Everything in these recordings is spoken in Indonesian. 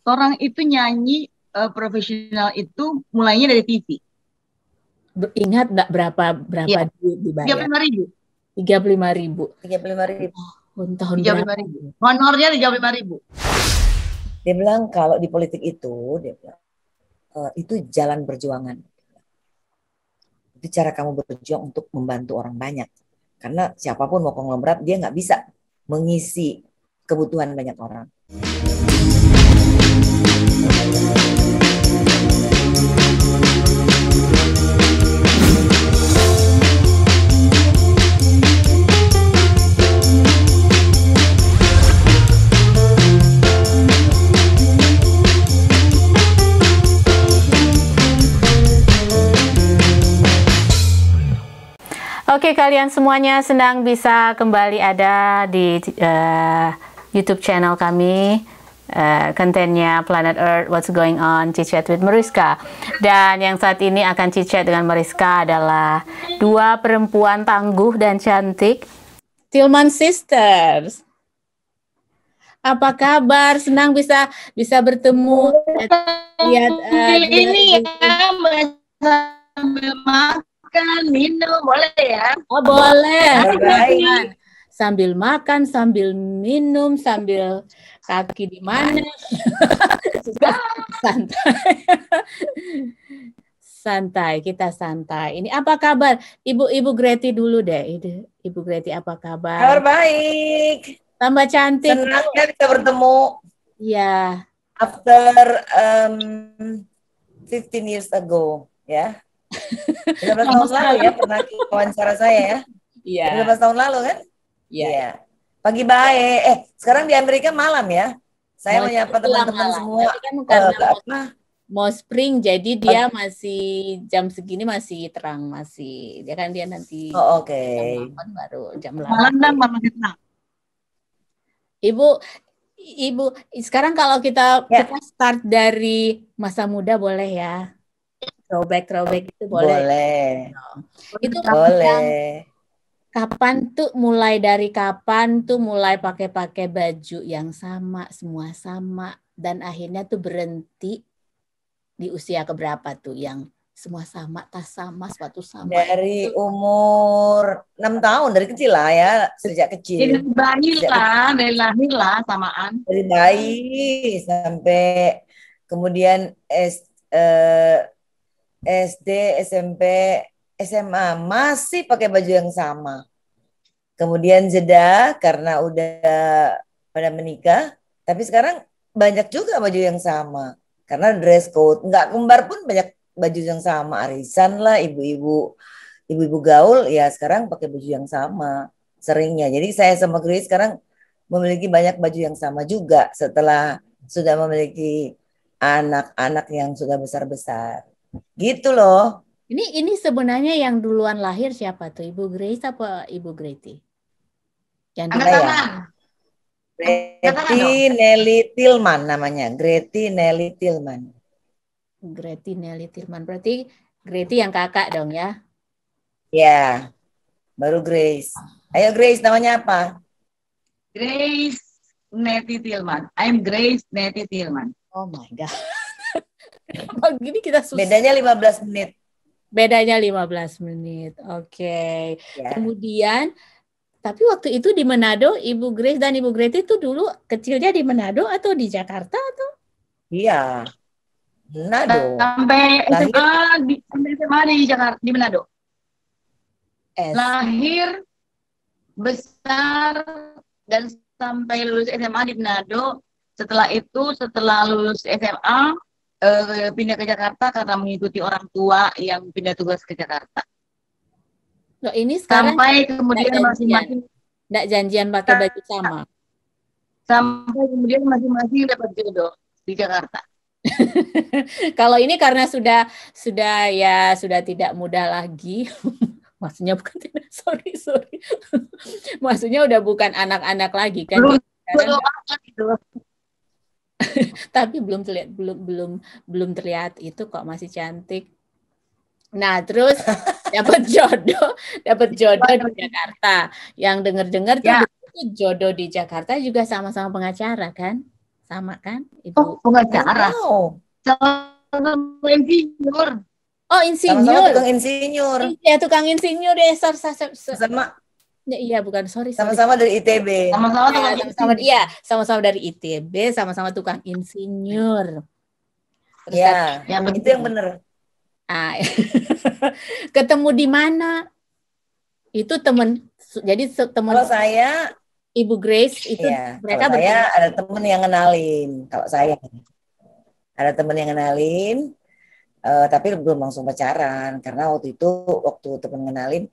Orang itu nyanyi profesional itu mulainya dari TV. Ingat nggak berapa Iya. duit dibayar? 35.000. 35.000. 35.000. Tahun 35.000. Honornya 35.000. Dia bilang kalau di politik itu, dia bilang, itu jalan perjuangan. Itu cara kamu berjuang untuk membantu orang banyak. Karena siapapun mau konglomerat, dia nggak bisa mengisi kebutuhan banyak orang. Oke, kalian semuanya senang bisa kembali ada di YouTube channel kami. Kontennya Planet Earth, What's Going On, Chit Chat with Mariska. Dan yang saat ini akan chit chat dengan Mariska adalah dua perempuan tangguh dan cantik, Tillman Sisters. Apa kabar? Senang bisa bertemu. Lihat ini ya, sambil makan, minum, boleh ya? Oh, boleh. Sambil makan, sambil minum, sambil kaki di mana? Santai. Santai, kita santai. Ini apa kabar? Ibu Greti dulu deh. Ibu Greti apa kabar? Kabar baik. Tambah cantik. Senangnya bisa bertemu. Ya. After 15 years ago, ya. 15 tahun lalu ya, pernah wawancara saya ya. Iya. 15 tahun lalu kan? Iya. Pagi baik. Sekarang di Amerika malam ya. Saya menyapa teman-teman semua. Kan mau spring, jadi dia masih jam segini masih terang, masih. Dia nanti oke. Jam 8 baru jam 8. Malam terang. Ibu, sekarang kalau kita start dari masa muda boleh ya? Throwback itu boleh. Boleh. Itu boleh. Kapan tuh mulai pakai baju yang sama, semua sama, dan akhirnya tuh berhenti di usia keberapa tuh yang semua sama, tas sama, sepatu sama? Dari umur 6 tahun, dari kecil lah ya, sejak kecil. Dari lahir lah samaan. Dari bayi sampai kemudian SD, SMP, SMA masih pakai baju yang sama. Kemudian jeda karena udah pada menikah, tapi sekarang banyak juga baju yang sama. Karena dress code, nggak kembar pun banyak baju yang sama. Arisan lah, ibu-ibu gaul ya sekarang pakai baju yang sama seringnya. Jadi saya sama Grace sekarang memiliki banyak baju yang sama juga setelah sudah memiliki anak-anak yang sudah besar-besar. Gitu loh. Ini sebenarnya yang duluan lahir siapa tuh? Ibu Grace apa Ibu Greti? Yang duluan. Greti Nelly Tillman namanya. Greti Nelly Tillman. Greti Nelly Tillman. Berarti Greti yang kakak dong ya? Ya. Baru Grace. Ayo Grace, namanya apa? Grace Nettie Tillman. I'm Grace Nettie Tillman. Oh my God. Gini kita susah. Bedanya 15 menit. Bedanya 15 menit. Oke. Ya. Kemudian, tapi waktu itu di Manado, Ibu Grace dan Ibu Greti itu dulu kecilnya di Manado atau di Jakarta atau? Iya. Manado. Sampai SMA di Jakarta, di Manado. Lahir, besar, dan sampai lulus SMA di Manado. Setelah itu, setelah lulus SMA, pindah ke Jakarta karena mengikuti orang tua yang pindah tugas ke Jakarta. Loh, ini sekarang sampai kemudian masing-masing nggak janjian pakai baju sama. Sampai kemudian masing-masing dapat jodoh di Jakarta. Kalau ini karena sudah tidak muda lagi. Maksudnya bukan tidak, sorry. Maksudnya udah bukan anak-anak lagi kan. Tapi belum terlihat itu kok, masih cantik. Nah, terus dapat jodoh di Jakarta. Yang dengar tuh jodoh di Jakarta juga sama-sama pengacara kan? Sama kan, Ibu? Oh, pengacara. Wow. Sama insinyur. Oh, Sama-sama insinyur. tukang insinyur. Iya, tukang insinyur deh. Sama Ya, iya, bukan. Sorry. sama-sama dari ITB. Sama-sama Ya, tukang sama-sama, insinyur. iya, sama-sama dari ITB, sama-sama tukang insinyur. Terus Ya, Ya, itu begitu. yang benar. ah, ketemu di mana? Itu teman, jadi teman Kalau saya, Ibu Grace itu ya, kalau mereka saya bertiga. ada temen yang kenalin. Kalau saya ada temen yang kenalin, tapi belum langsung pacaran karena waktu temen kenalin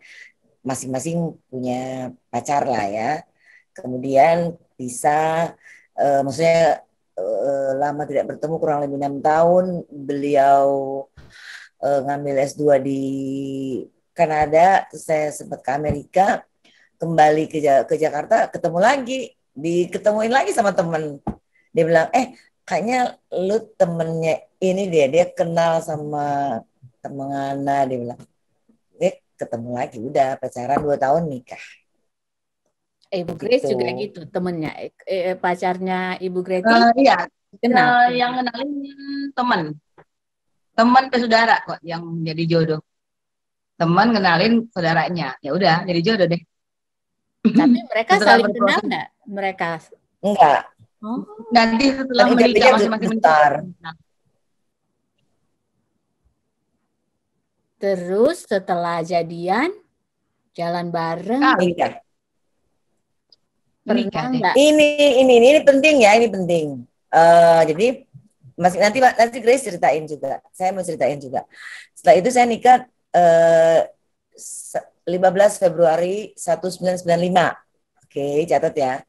masing-masing punya pacar lah ya. Kemudian bisa, maksudnya lama tidak bertemu kurang lebih 6 tahun. Beliau ngambil S2 di Kanada, terus saya sempat ke Amerika, kembali ke Jakarta, ketemu lagi, diketemuin lagi sama temen. Dia bilang, kayaknya lu temennya ini dia kenal sama temen Ana, dia bilang. Dia ketemu lagi, udah pacaran 2 tahun nikah. Ibu Grace Gitu. juga gitu, temennya, pacarnya Ibu Grace Iya, kenal. yang kenalin teman ke saudara kok yang jadi jodoh. Teman kenalin saudaranya, ya udah jadi jodoh deh. Tapi mereka Setelah saling kenal berproses. nggak? Mereka. Enggak, Oh, Nanti setelah Kan menikah ITB-nya masing-masing besar. menikah. terus setelah jadian jalan bareng, nikah. pernah Menikah deh. nggak? Ini penting ya, ini penting. Jadi nanti Grace ceritain juga. Saya mau ceritain juga. Setelah itu saya nikah 15 Februari 1995. Oke, catat ya.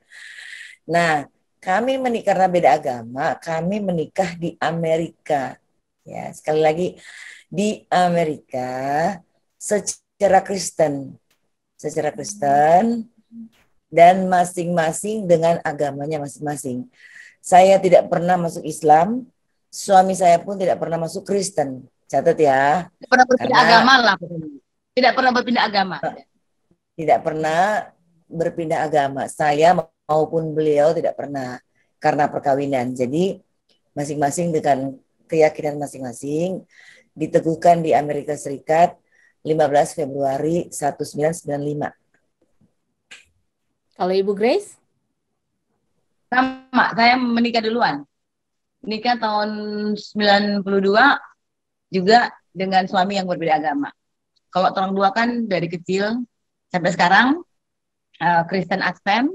Nah, kami menikah karena beda agama, kami menikah di Amerika. Ya, sekali lagi di Amerika secara Kristen. Secara Kristen dan masing-masing dengan agamanya masing-masing. Saya tidak pernah masuk Islam, suami saya pun tidak pernah masuk Kristen. Catat ya. Tidak pernah berpindah Karena agama lah. Tidak pernah berpindah agama. tidak pernah berpindah agama. Saya maupun beliau tidak pernah karena perkawinan. Jadi masing-masing dengan keyakinan masing-masing diteguhkan di Amerika Serikat 15 Februari 1995. Kalau Ibu Grace? Sama, saya menikah duluan. Nikah tahun 92 juga dengan suami yang berbeda agama. Kalau orang dua kan dari kecil sampai sekarang Kristen Advent,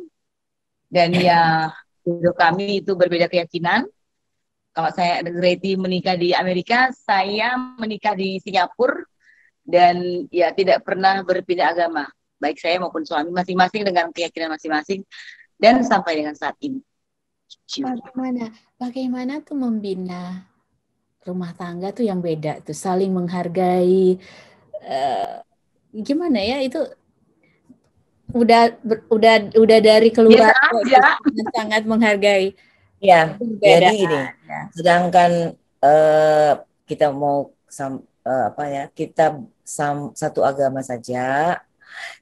dan ya jodoh kami itu berbeda keyakinan. Kalau saya Greti menikah di Amerika, saya menikah di Singapura, dan ya tidak pernah berpindah agama. Baik saya maupun suami, masing-masing dengan keyakinan masing-masing, dan sampai dengan saat ini. Bagaimana tuh membina rumah tangga tuh yang beda tuh, saling menghargai, gimana ya itu udah dari keluarga sangat menghargai. Ya, jadi ini. Sedangkan kita mau kita satu agama saja,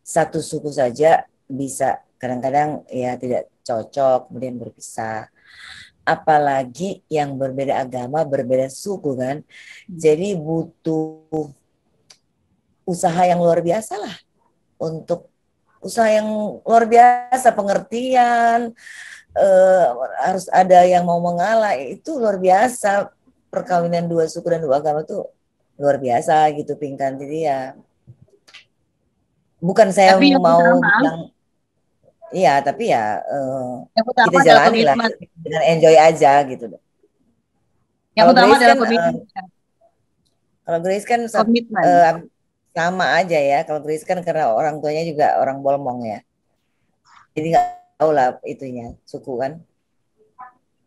satu suku saja bisa kadang-kadang ya tidak cocok, kemudian berpisah. Apalagi yang berbeda agama, berbeda suku kan. Jadi butuh usaha yang luar biasa lah, untuk usaha yang luar biasa, pengertian, harus ada yang mau mengalah, itu luar biasa. Perkawinan dua suku dan dua agama tuh luar biasa gitu, Pinkan. Jadi ya bukan saya mau bilang iya, tapi ya kita jalani lah dengan enjoy aja gitu. Yang utama adalah komitmen. Kalau Grace kan sama aja ya. Kalau Grace kan karena orang tuanya juga orang Bolmong ya, jadi nggak tahu lah itunya suku kan.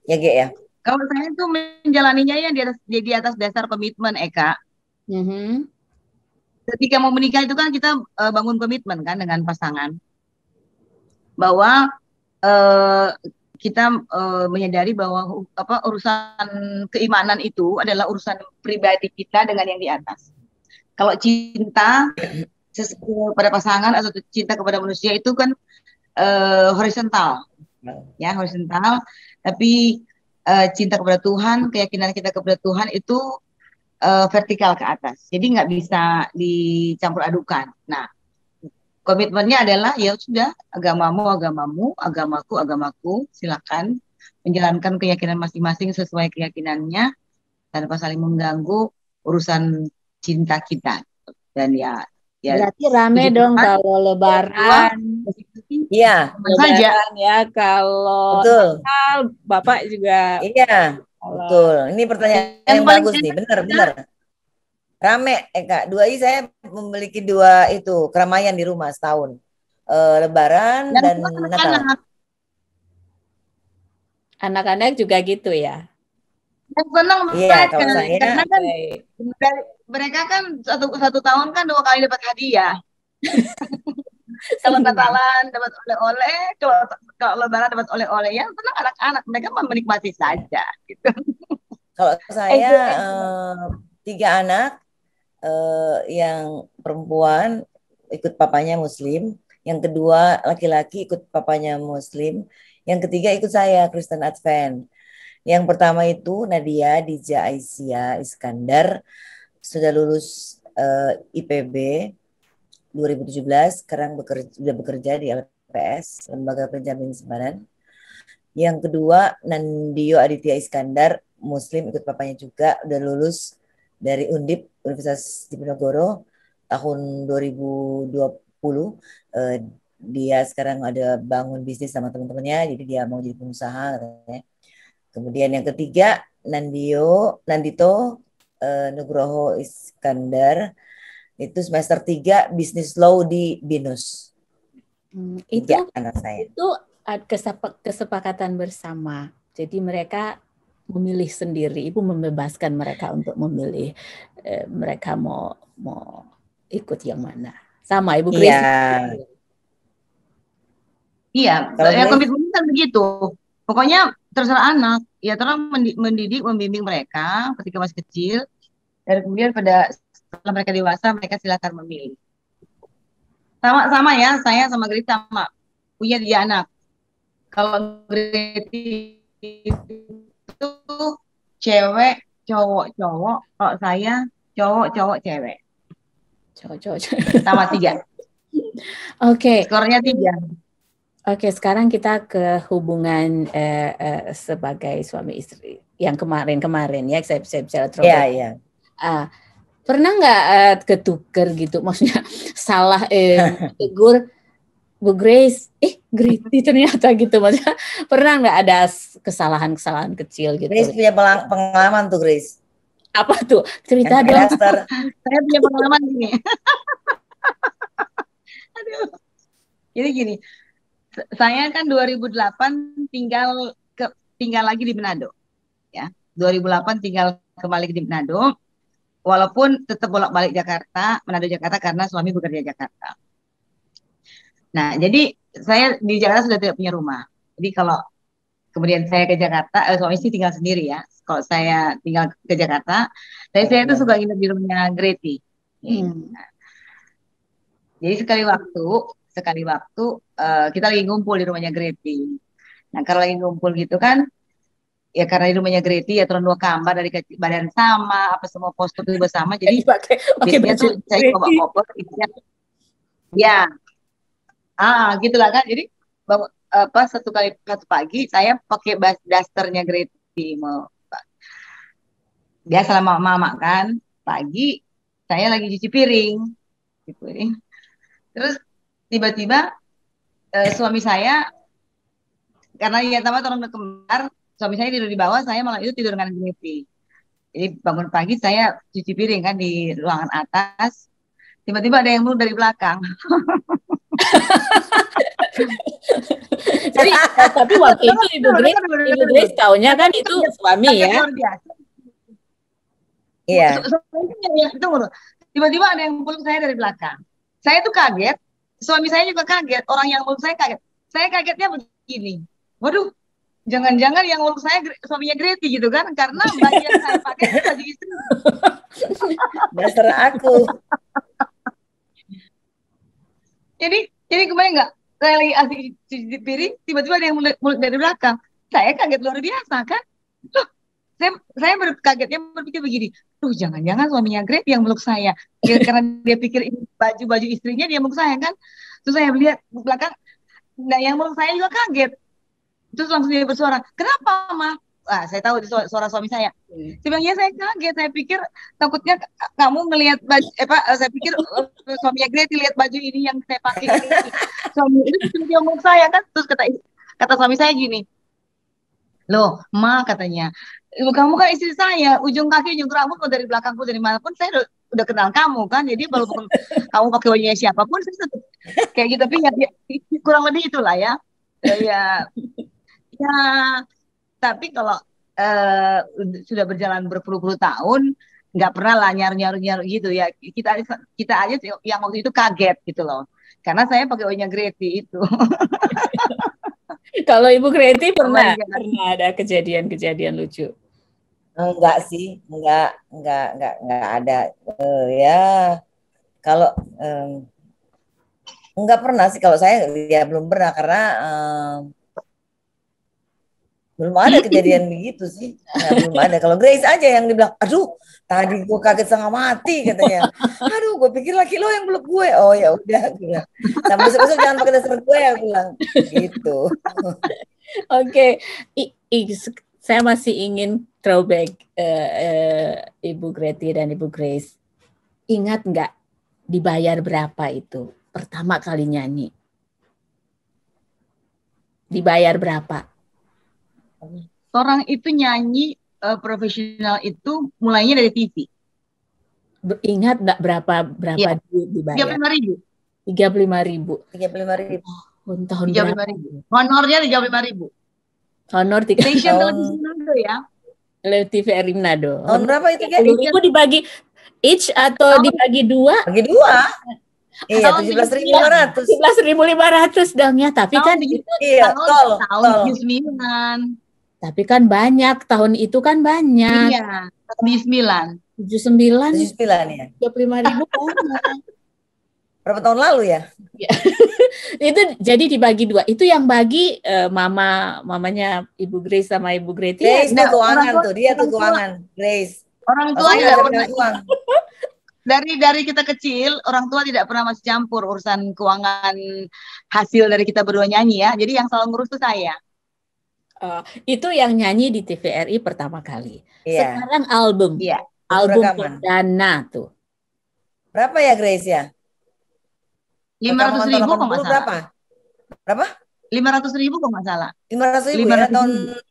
Ya Ge ya. Kalau saya itu menjalaninya ya di atas dasar komitmen, Eka. Ketika mau menikah itu kan kita bangun komitmen kan dengan pasangan, bahwa kita menyadari bahwa urusan keimanan itu adalah urusan pribadi kita dengan yang di atas. Kalau cinta pada pasangan atau cinta kepada manusia itu kan horizontal, ya horizontal. Tapi cinta kepada Tuhan, keyakinan kita kepada Tuhan itu vertikal ke atas. Jadi nggak bisa dicampur adukan. Nah, komitmennya adalah ya sudah, agamamu agamamu, agamaku agamaku, silakan menjalankan keyakinan masing-masing sesuai keyakinannya tanpa saling mengganggu urusan cinta kita. Dan ya Berarti rame puji dong Tuhan, kalau Lebaran. Iya, saja. Lebaran ya, kalau betul. Natal Bapak juga. Iya, Kalau betul. Ini pertanyaan Yang yang paling bagus nih, enak benar-benar. Rame, Kak. Saya memiliki 2 itu keramaian di rumah setahun. Lebaran yang dan Natal. anak-anak. anak-anak juga gitu ya. Yang senang Iya, mereka, kalau saya karena kan Baik. mereka kan satu tahun kan 2 kali dapat hadiah. Kalau Natalan dapat oleh-oleh, kalau Lebaran dapat oleh-oleh, yang senang anak-anak, mereka menikmati saja. Gitu. kalau saya 3 anak, yang perempuan ikut papanya Muslim, yang kedua laki-laki ikut papanya Muslim, yang ketiga ikut saya Kristen Advent. Yang pertama itu Nadia Dija Aisyah Iskandar, sudah lulus IPB 2017, sekarang sudah bekerja di LPS, Lembaga Penjamin Simpanan. Yang kedua Nandio Aditya Iskandar, Muslim, ikut papanya juga, udah lulus dari Undip Universitas Diponegoro tahun 2020. Dia sekarang ada bangun bisnis sama teman-temannya, jadi dia mau jadi pengusaha katanya. Kemudian yang ketiga Nandito Nugroho Iskandar, itu semester 3 bisnis law di BINUS. Itu anak saya. Itu kesepakatan bersama. Jadi mereka memilih sendiri. Ibu membebaskan mereka untuk memilih mereka mau ikut yang mana. Sama Ibu Grace. Iya, ya komitmen kan begitu. Pokoknya terserah anak, ya terang mendidik, membimbing mereka ketika masih kecil, dan kemudian setelah mereka dewasa, mereka silakan memilih. Sama-sama ya, saya sama Grace sama, punya 3 anak. Kalau Grace itu cewek, cowok, kalau saya cowok, cewek. Cowok. Sama 3. Oke. Skornya 3. Oke, sekarang kita ke hubungan sebagai suami istri yang kemarin ya, saya bicara terus. Iya. Pernah nggak ketuker gitu, maksudnya salah tegur Bu Grace, Grace ternyata gitu, maksudnya pernah nggak ada kesalahan kecil gitu? Grace punya pengalaman tuh, Grace. Apa tuh? Cerita dong. Saya punya pengalaman gini. Aduh. Jadi gini, saya kan 2008 tinggal lagi di Manado, ya. 2008 tinggal kembali di Manado, walaupun tetap bolak-balik Manado Jakarta karena suami bekerja di Jakarta. Nah, jadi saya di Jakarta sudah tidak punya rumah. Jadi kalau kemudian saya ke Jakarta, suami istri tinggal sendiri ya. Kalau saya tinggal ke Jakarta, saya itu suka nginep di rumahnya Greti. Nah, jadi sekali waktu kita lagi ngumpul di rumahnya Greti. Nah, kalau lagi ngumpul gitu kan, ya karena di rumahnya Greti ya turun 2 kamar, dari badan sama, apa semua postur juga sama, jadi biasanya tuh saya bawa koper, ya, gitulah kan. Jadi satu pagi saya pakai dasternya Greti, biasa sama mama kan, pagi saya lagi cuci piring. Terus tiba-tiba suami saya, karena ya sama orang kembar, suami saya tidur di bawah, saya malah itu tidur dengan Greti. Jadi bangun pagi saya cuci piring kan di ruangan atas, tiba-tiba ada yang meluk dari belakang. Jadi, tapi waktu itu Ibu Grace taunya kan itu suami ya? Iya. Tiba-tiba ada yang meluk saya dari belakang. Saya tuh kaget, suami saya juga kaget, orang yang meluk saya kaget. Saya kagetnya begini, waduh, jangan-jangan yang meluk saya suaminya Greti gitu kan, karena baju yang saya pakai itu baju istri. Dasar aku. Jadi kemarin nggak, saya lagi asik cuci piring, tiba-tiba ada yang muluk dari belakang. Saya kaget luar biasa kan. Saya kagetnya berpikir begini, tuh jangan-jangan suaminya Greg yang meluk saya. Karena dia pikir ini baju-baju istrinya dia meluk saya kan. Terus saya lihat ke belakang, nah yang meluk saya juga kaget. Terus langsung dia bersuara, kenapa mah? Wah, saya tahu itu suara suami saya. Sebenarnya saya kaget, saya pikir takutnya kamu ngelihat baju, saya pikir suaminya Greg lihat baju ini yang saya pakai ini. Suami itu dia meluk saya kan. Terus kata suami saya gini, loh, Ma katanya, kamu kan istri saya, ujung kaki, ujung rambut, mau dari belakangku, dari manapun, saya udah kenal kamu kan, jadi walaupun kamu pakai bajunya siapapun, saya tetap kayak gitu, tapi ya, kurang lebih itulah ya. Ya, ya, tapi kalau sudah berjalan berpuluh-puluh tahun, nggak pernah lah nyaru-nyaru gitu ya. Kita aja yang waktu itu kaget gitu loh, karena saya pakai bajunya Greti itu. Kalau Ibu Greti pernah ada kejadian-kejadian lucu? Enggak sih, enggak ada. Ya, kalau enggak pernah sih, kalau saya ya belum pernah karena belum ada kejadian begitu sih. Nah, belum ada. Kalau Grace aja yang dibilang, aduh, tadi gue kaget setengah mati katanya. Aduh, gue pikir laki lo yang peluk gue. Oh ya udah, bilang. Nah besok-besok jangan pakai dasar gue ya, bilang gitu. Oke, saya masih ingin throwback Ibu Greti dan Ibu Grace. Ingat nggak dibayar berapa itu pertama kali nyanyi? Dibayar berapa? Orang itu nyanyi profesional itu mulainya dari TV. Ingat nggak berapa ya. duit dibayar? 35.000. 35.000. 35.000. Tahun 35.000. Honornya 35.000. Honor 3 Stasiun televisi Manado ya. TVRI Manado. Tahun berapa itu? 10.000 dibagi each atau dibagi 2? Bagi 2. Iya, 17.500. 17.500 dong ya, tapi kan itu iya, tahun 79. Tapi kan banyak, tahun itu kan banyak. Iya, 79. 79 ya. 35.000 banyak. Berapa tahun lalu ya? Itu jadi dibagi 2. Itu yang bagi mamanya Ibu Grace sama Ibu Greti. Grace tuh keuangan tuh, dia tuh keuangan. Grace. Orang tua tidak pernah uang. Dari kita kecil, orang tua tidak pernah masuk campur urusan keuangan hasil dari kita berdua nyanyi ya. Jadi yang selalu ngurus itu saya. Itu yang nyanyi di TVRI pertama kali. Iya. Sekarang album. Iya. Album perdana tuh. Berapa ya Grace ya? 500.000 kok nggak salah. Berapa? 500.000 kok nggak salah. 500.000 ya tahun.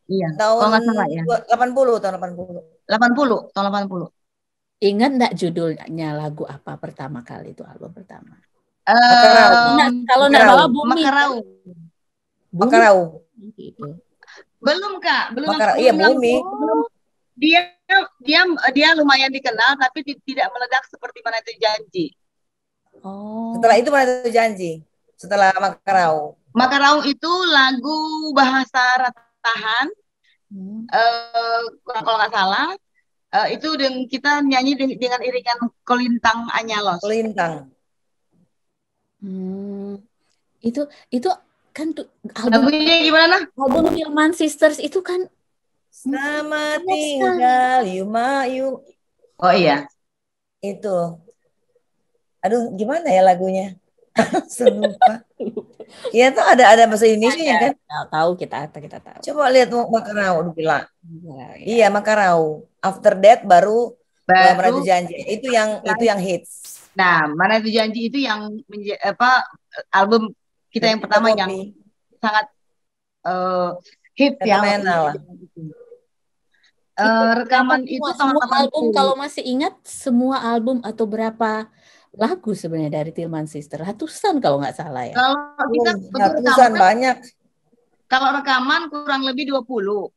Iya. Tahun nggak salah ya. 80 tahun 80. 80 tahun 80. Ingat nggak judulnya lagu apa pertama kali itu album pertama? Kalau nggak bawa Bumi. Makarau. Belum Kak, belum. Iya Bumi. Dia lumayan dikenal tapi tidak meledak seperti Mana Itu Janji. Oh. Setelah itu Mana Itu Janji? Setelah Makarau. Makarau itu lagu bahasa Ratahan. Kalau nggak salah. Itu kita nyanyi dengan iringan Kolintang Anyalos. Kolintang. Itu kan lagunya gimana? Album Tilman Sisters itu kan Selamat tinggal Yuma Yu. Oh iya. Itu. Aduh, gimana ya lagunya? Lupa. Iya tuh ada bahasa Indonesia kan? Tahu kita tahu. Coba lihat Makarau dulu bilang. Iya Makarau. After that baru Mana Itu Janji. Itu yang hits. Nah, Mana Itu Janji itu yang album kita yang pertama yang sangat hit ya. Rekaman itu tahun 80. Album kalau masih ingat semua album atau berapa lagu sebenarnya dari Tilman Sister? Ratusan kalau nggak salah ya. Kalau kita ratusan banyak. Kalau rekaman kurang lebih 20.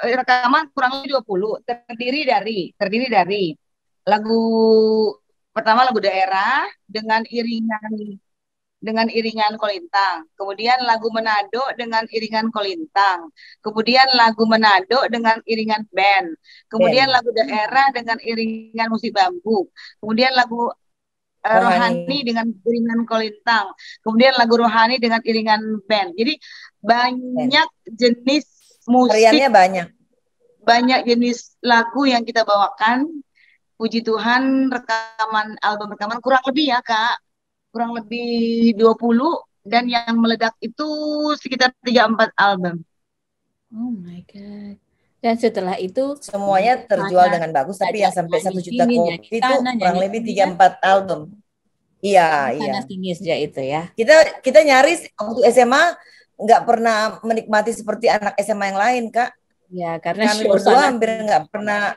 Rekaman kurang lebih 20. Terdiri dari lagu pertama lagu daerah dengan iringan kolintang. Kemudian lagu Manado dengan iringan kolintang. Kemudian lagu Manado dengan iringan band. Kemudian lagu daerah dengan iringan musik bambu. Kemudian lagu rohani dengan iringan kolintang. Kemudian lagu rohani dengan iringan band. Jadi banyak jenis musik. Variannya banyak. banyak jenis lagu yang kita bawakan. Puji Tuhan, album rekaman kurang lebih ya Kak, kurang lebih 20, dan yang meledak itu sekitar 3-4 album. Oh my God. Dan setelah itu semuanya terjual dengan bagus, tapi yang sampai 1 juta kopi itu kurang lebih 3-4 album. Iya, iya. Sini sejak itu ya. Kita nyaris waktu SMA nggak pernah menikmati seperti anak SMA yang lain, Kak. Ya, karena kami berdua hampir nggak pernah.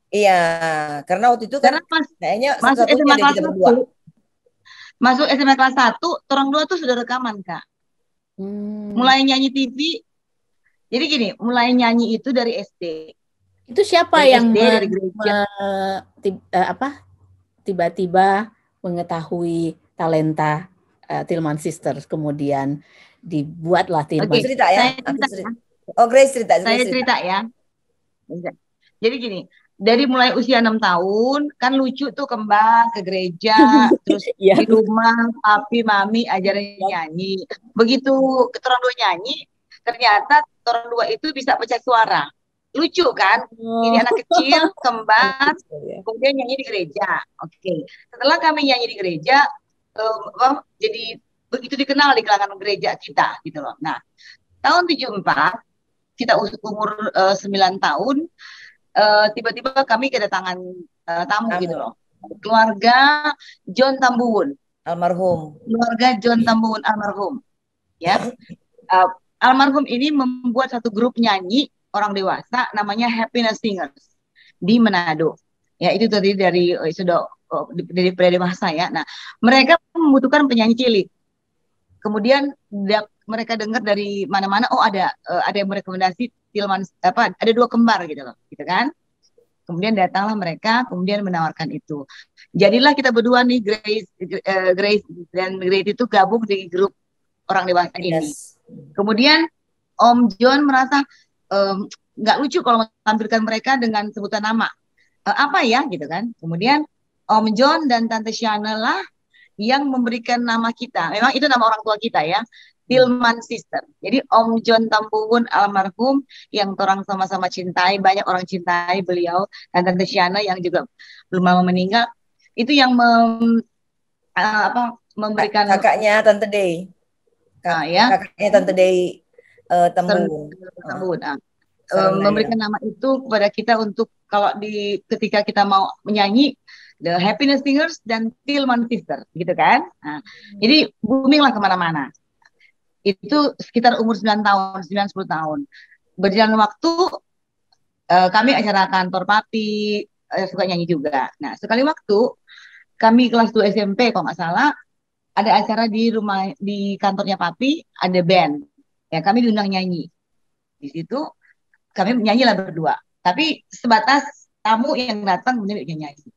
Iya, karena waktu itu kan kayaknya satu-satunya kita berdua. Masuk SMA kelas 1, orang dua tuh sudah rekaman, Kak. Mulai nyanyi TV. Jadi gini, mulai nyanyi itu dari SD. Itu siapa dari yang SD, dari gereja. Tiba-tiba mengetahui talenta Tillman Sisters, kemudian dibuatlah Tillman. Oke, cerita ya. Oh, Grace cerita. Saya cerita ya. Jadi gini, dari mulai usia 6 tahun, kan lucu tuh kembang ke gereja, terus di rumah papi mami ajarin nyanyi. Begitu orang dua nyanyi, ternyata orang dua itu bisa pecah suara. Lucu kan? Ini anak kecil, kembar, kemudian nyanyi di gereja. Oke. Setelah kami nyanyi di gereja, jadi begitu dikenal di kalangan gereja kita, gitu loh. Nah, tahun 74, kita umur 9 tahun, tiba-tiba kami kedatangan tamu gitu loh. Keluarga John Tambuwun. Almarhum. Keluarga John Tambuwun almarhum. Ya. Almarhum ini membuat satu grup nyanyi orang dewasa namanya Happiness Singers di Manado. Ya, itu tadi dari periode masa ya. Nah, mereka membutuhkan penyanyi cilik. Kemudian mereka dengar dari mana-mana, oh ada yang merekomendasi Tillman, ada 2 kembar gitu loh, gitu kan. Kemudian datanglah mereka, kemudian menawarkan itu. Jadilah kita berdua nih, Grace dan Grace itu gabung di grup orang dewasa ini. Kemudian Om John merasa nggak lucu kalau menampilkan mereka dengan sebutan nama. Apa ya gitu kan. Kemudian Om John dan Tante Shana lah yang memberikan nama kita. Memang itu nama orang tua kita ya. Tillman Sister. Jadi Om John Tambuwun almarhum yang orang sama-sama cintai, banyak orang cintai beliau, dan Tante Shana yang juga belum lama meninggal. Itu yang memberikan kakaknya Tante Day. Kakaknya Tante Day Tambuwun. Memberikan nama itu kepada kita untuk kalau ketika kita mau menyanyi The Happiness Singers dan Tillman Sister, gitu kan? Nah, jadi booming lah kemana-mana. Itu sekitar umur 9 tahun, 9-10 tahun. Berjalan waktu, kami acara kantor papi, suka nyanyi juga. Nah, sekali waktu, kami kelas 2 SMP, kalau nggak salah, ada acara di kantornya papi, ada band. Ya, kami diundang nyanyi. Di situ, kami nyanyilah berdua. Tapi sebatas tamu yang datang, kemudian nyanyi.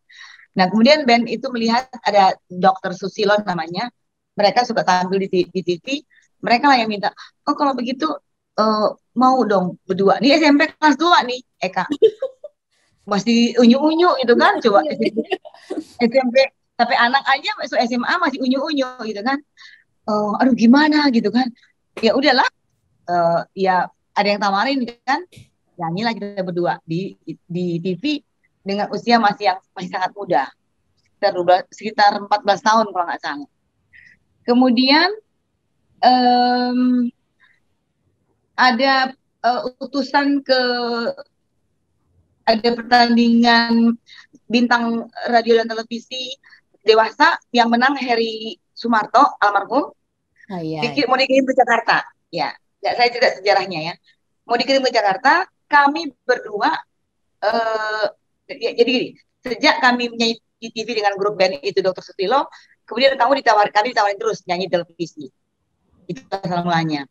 Nah, kemudian band itu melihat ada Dr. Susilo namanya. Mereka suka tampil di TV. Mereka lah yang minta, oh kalau begitu mau dong berdua. Ini SMP kelas 2 nih, Eka. Masih unyu-unyu gitu kan. Coba SMP, tapi anak aja masuk SMA masih unyu-unyu gitu kan. Aduh gimana gitu kan. Ya udahlah, ya ada yang tawarin kan. Nyanyilah kita berdua di TV. Dengan usia masih sangat muda, sekitar 14 tahun kalau nggak salah. Kemudian ada utusan ada pertandingan bintang radio dan televisi dewasa yang menang Heri Sumarto almarhum. Mau dikirim ke Jakarta, ya. Saya cerita sejarahnya ya. Mau dikirim ke Jakarta, kami berdua. Jadi gini, sejak kami menyanyi di TV dengan grup band itu Dr. Susilo, kemudian kami ditawarin terus nyanyi televisi. Itu asal mulanya.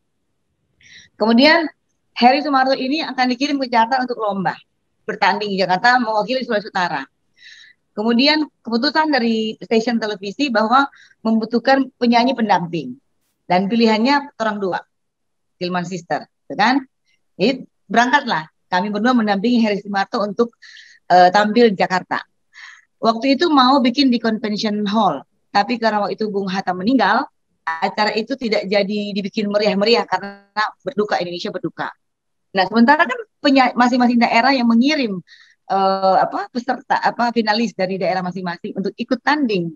Kemudian Heri Sumarto ini akan dikirim ke Jakarta untuk lomba bertanding di Jakarta mewakili Sulawesi Utara. Kemudian keputusan dari stasiun televisi bahwa membutuhkan penyanyi pendamping dan pilihannya orang dua, Tillman Sister, kan? Jadi berangkatlah kami berdua mendampingi Heri Sumarto untuk tampil di Jakarta. Waktu itu mau bikin di Convention Hall, tapi karena waktu itu Bung Hatta meninggal, acara itu tidak jadi dibikin meriah-meriah karena Indonesia berduka. Nah, sementara kan masing-masing daerah yang mengirim peserta finalis dari daerah masing-masing untuk ikut tanding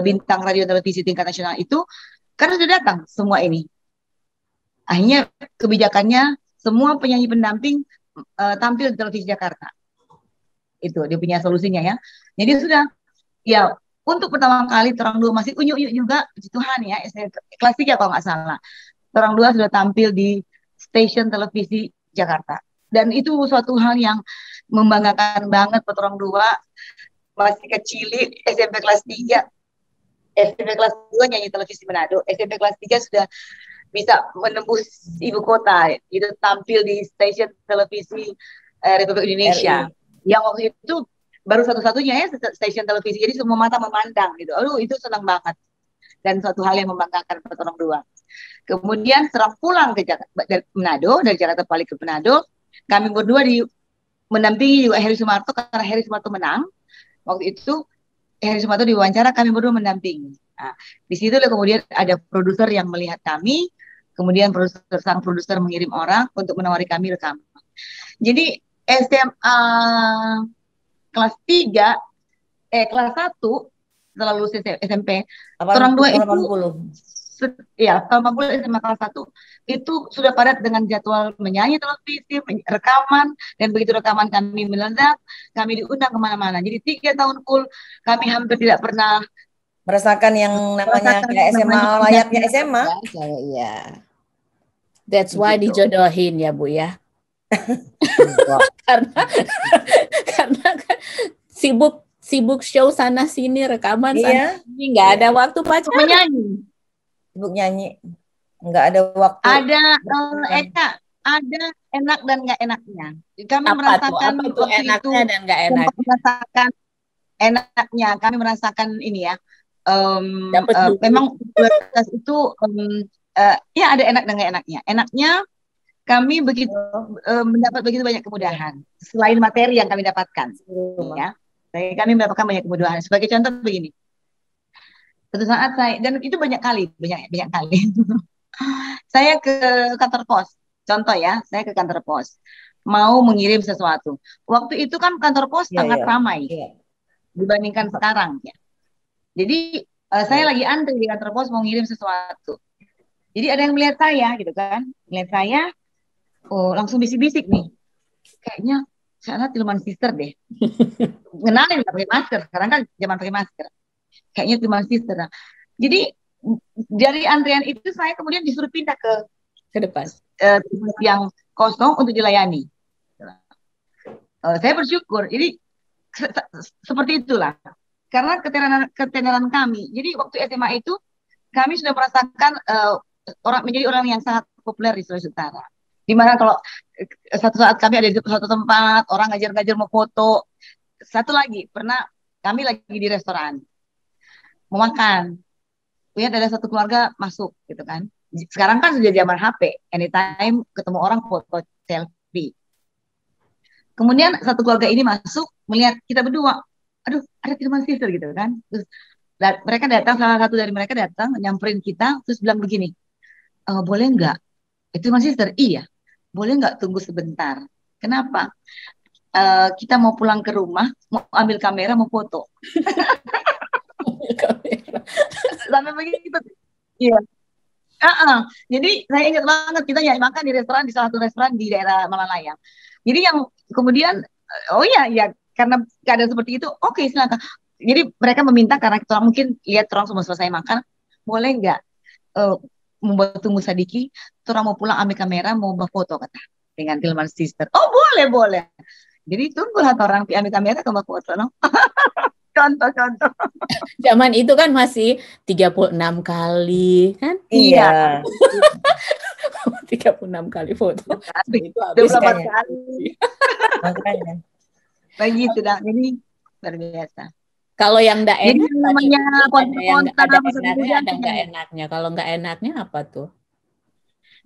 bintang radio televisi tingkat nasional itu kan sudah datang semua ini. Akhirnya kebijakannya semua penyanyi pendamping tampil di televisi Jakarta. Itu dia punya solusinya ya. Jadi sudah ya untuk pertama kali Terang Dua masih unyu-unyu juga, puji Tuhan ya, kelas 3 kalau nggak salah. Terang Dua sudah tampil di stasiun televisi Jakarta. Dan itu suatu hal yang membanggakan banget buat Terang Dua, masih kecil, SMP kelas 3. SMP kelas 2 nyanyi televisi Manado, SMP kelas 3 sudah bisa menembus ibu kota, itu tampil di stasiun televisi Republik Indonesia. Yang waktu itu baru satu-satunya ya stasiun televisi, jadi semua mata memandang gitu. Aduh, itu senang banget dan suatu hal yang membanggakan buat Orang Dua. Kemudian setelah pulang ke dari Manado, dari Jakarta balik ke Manado, kami berdua mendampingi juga Heri Sumarto karena Heri Sumarto menang. Waktu itu Heri Sumarto diwawancara, kami berdua mendampingi. Nah, di situ kemudian ada produser yang melihat kami, kemudian sang produser mengirim orang untuk menawari kami rekaman. Jadi SMA kelas 3, kelas 1 setelah lulus SMP, Terang Dua itu ya, tahun 80 SMA kelas 1 itu sudah padat dengan jadwal menyanyi televisi, rekaman, dan begitu rekaman kami meledak, kami diundang kemana-mana. Jadi 3 tahun full kami hampir tidak pernah merasakan yang namanya kayak SMA, layaknya SMA. Iya. That's why dijodohin ya Bu ya. karena kan sibuk show sana sini, rekaman sana sini, nggak ada waktu pacaran. Menyanyi. Sibuk nyanyi, nggak ada waktu. Ada Eka, ada enak dan nggak enaknya. Kami merasakan waktu enaknya dan nggak enaknya. Merasakan enaknya, kami merasakan ini ya. Memang popularitas itu ya ada enak dan nggak enaknya. Enaknya kami begitu mendapat begitu banyak kemudahan selain materi yang kami dapatkan. Ya, kami mendapatkan banyak kemudahan. Sebagai contoh begini. Suatu saat dan itu banyak kali. Saya ke kantor pos, contoh ya, saya ke kantor pos, mau mengirim sesuatu. Waktu itu kan kantor pos sangat ramai dibandingkan sekarang ya. Jadi saya lagi antri di kantor pos mau ngirim sesuatu. Jadi ada yang melihat saya gitu kan, melihat saya, langsung bisik-bisik nih, kayaknya saya Tillman Sister deh. Kenalin nggak pakai masker, sekarang kan zaman pakai masker. Kayaknya Tillman Sister. Nah, jadi dari antrian itu saya kemudian disuruh pindah ke depan yang kosong untuk dilayani. Saya bersyukur. Jadi seperti itulah. Karena ketenaran kami. Jadi waktu SMA itu kami sudah merasakan menjadi orang yang sangat populer di Sulawesi Utara. Dimana kalau satu saat kami ada di suatu tempat, orang ngajar-ngajar mau foto. Satu lagi, pernah kami lagi di restoran mau makan, lihat ada satu keluarga masuk gitu kan. Sekarang kan sudah zaman HP, anytime ketemu orang foto selfie. Kemudian satu keluarga ini masuk melihat kita berdua, aduh ada Tillman Sister gitu kan. Terus mereka datang, salah satu dari mereka datang nyamperin kita, terus bilang begini, boleh nggak? Tillman Sister, iya. Boleh nggak tunggu sebentar? Kenapa? Kita mau pulang ke rumah, mau ambil kamera, mau foto. Sampai begitu. Iya. Jadi saya ingat banget kita makan di restoran, di salah satu restoran di daerah Malalaya. Jadi yang kemudian ya karena keadaan seperti itu, oke, silakan. Jadi mereka meminta karena kita mungkin lihat orang semua selesai makan, boleh nggak membuat tunggu sedikit, orang mau pulang ambil kamera, mau foto kata dengan Tillman Sister. Oh boleh. Jadi tunggulah orang ambil kamera ke foto, no? Contoh. Zaman itu kan masih 36 kali, kan? Iya. 36 kali foto. Itu habis 24 kali. Makanya. Begitu dah. Jadi luar biasa. Kalau yang enggak enak, jadi namanya ada enggak enaknya. Kalau enggak enaknya apa tuh?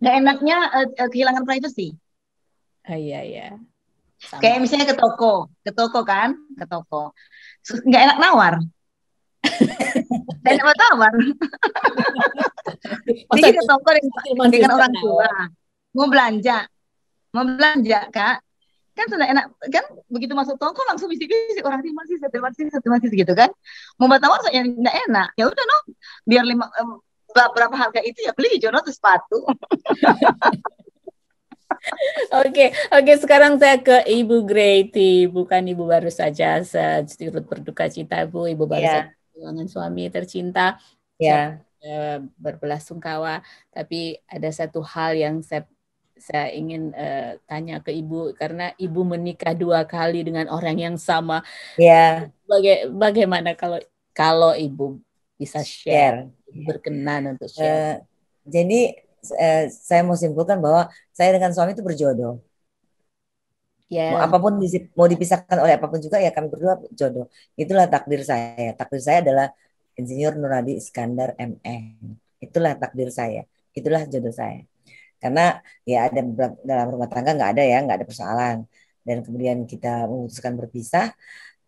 Enggak enaknya kehilangan privacy. Iya. Sama. Kayak misalnya ke toko kan, ke toko. Nggak enak nawar. Nggak enak tawar. Jadi ke toko dengan orang tua, mau belanja. mau belanja Kak, kan sudah enak kan, begitu masuk toko langsung bisik-bisik orang terima kasih gitu kan, mau tawar saya nggak enak, ya udah no, biar berapa harga itu ya beli jono tuh sepatu. Oke, oke. Sekarang saya ke Ibu Greti, bukan Ibu baru saja turut berduka cita, Bu. Ibu baru saja Ya, kehilangan suami tercinta. Saya ya, berbelasungkawa, tapi ada satu hal yang saya ingin tanya ke Ibu, karena Ibu menikah 2 kali dengan orang yang sama. ya, Bagaimana kalau Ibu bisa share, share. berkenan untuk share? Eh, jadi saya mau simpulkan bahwa saya dengan suami itu berjodoh. Mau Ya, apapun mau dipisahkan oleh apapun juga ya kami berdua jodoh. Itulah takdir saya. Takdir saya adalah Insinyur Nuradi Iskandar MN. Itulah takdir saya. Itulah jodoh saya. Karena ya ada dalam rumah tangga nggak ada persoalan. Dan kemudian kita memutuskan berpisah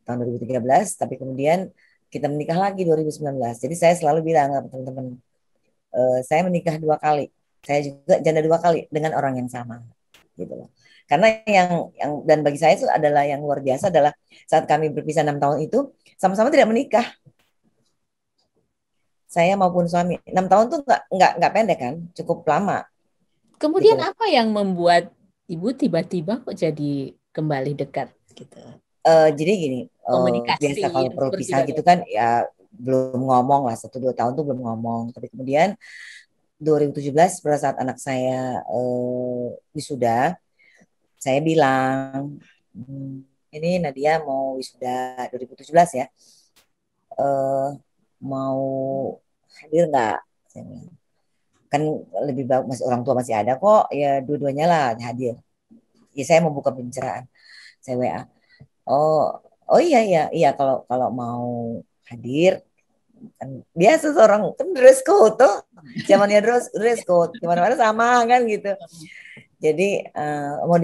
tahun 2013, tapi kemudian kita menikah lagi 2019. Jadi saya selalu bilang ke teman-teman, saya menikah 2 kali. Saya juga janda 2 kali dengan orang yang sama, gitu loh. Karena yang dan bagi saya itu adalah yang luar biasa adalah saat kami berpisah 6 tahun itu sama-sama tidak menikah. Saya maupun suami 6 tahun tuh nggak pendek kan, cukup lama. Gitu kemudian loh. apa yang membuat Ibu tiba-tiba kok jadi kembali dekat gitu? Jadi gini, Komunikasi biasa kalau yang perlu seperti pisah gitu bagaimana? kan ya belum ngomong lah 1-2 tahun tuh belum ngomong. Tapi kemudian 2017 pada saat anak saya wisuda, saya bilang, ini Nadia mau wisuda 2017 ya, eh, mau hadir nggak? Saya bilang. Kan lebih bagus masih orang tua masih ada kok, ya dua-duanya lah hadir. Ya saya mau buka pembicaraan, saya WA. Oh, oh iya iya iya kalau kalau mau hadir kan biasa seorang kan dress code tuh zamannya dress code kemana-mana sama kan gitu. Jadi mau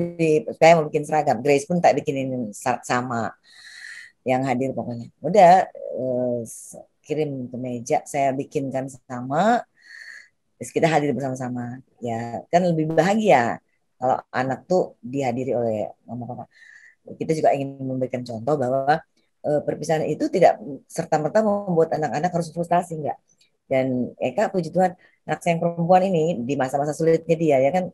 saya mau bikin seragam, Grace pun tak bikinin sama yang hadir pokoknya. Udah kirim ke meja, saya bikinkan sama, terus kita hadir bersama-sama. Ya kan lebih bahagia kalau anak tuh dihadiri oleh mama papa. Kita juga ingin memberikan contoh bahwa perpisahan itu tidak serta-merta membuat anak-anak harus frustasi, enggak. Dan Eka puji Tuhan anak saya yang perempuan ini di masa-masa sulitnya dia ya kan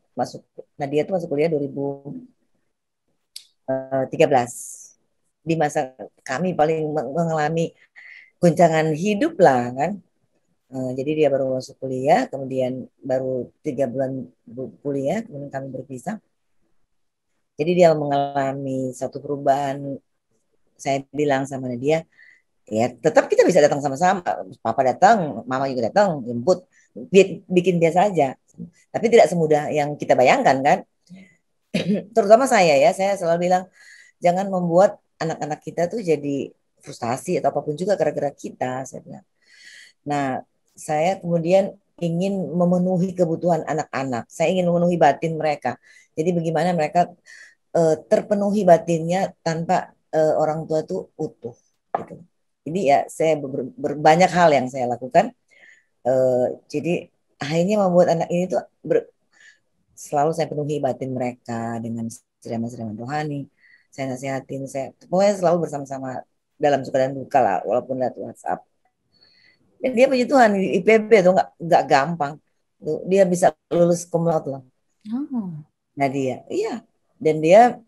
Nadia tuh masuk kuliah 2013 di masa kami paling mengalami guncangan hidup lah kan. Jadi dia baru masuk kuliah, kemudian baru 3 bulan kuliah, kemudian kami berpisah. Jadi dia mengalami satu perubahan. Saya bilang sama dia, ya tetap kita bisa datang sama-sama. Papa datang, mama juga datang, jemput, bikin biasa aja. Tapi tidak semudah yang kita bayangkan kan. Terutama saya ya, saya selalu bilang jangan membuat anak-anak kita tuh jadi frustasi atau apapun juga gara-gara kita. Saya bilang. Nah, saya kemudian ingin memenuhi kebutuhan anak-anak. Saya ingin memenuhi batin mereka. Jadi bagaimana mereka terpenuhi batinnya tanpa orang tua itu utuh. Gitu. Jadi ya saya banyak hal yang saya lakukan. Jadi akhirnya membuat anak ini tuh selalu saya penuhi batin mereka dengan siraman-siraman rohani. Saya nasihatin, saya pokoknya selalu bersama-sama dalam suka dan duka lah, walaupun lewat WhatsApp. Dan dia puji Tuhan IPB tuh nggak gampang. Tuh, dia bisa lulus cum laude loh. Oh. Nah dia, iya. Dan dia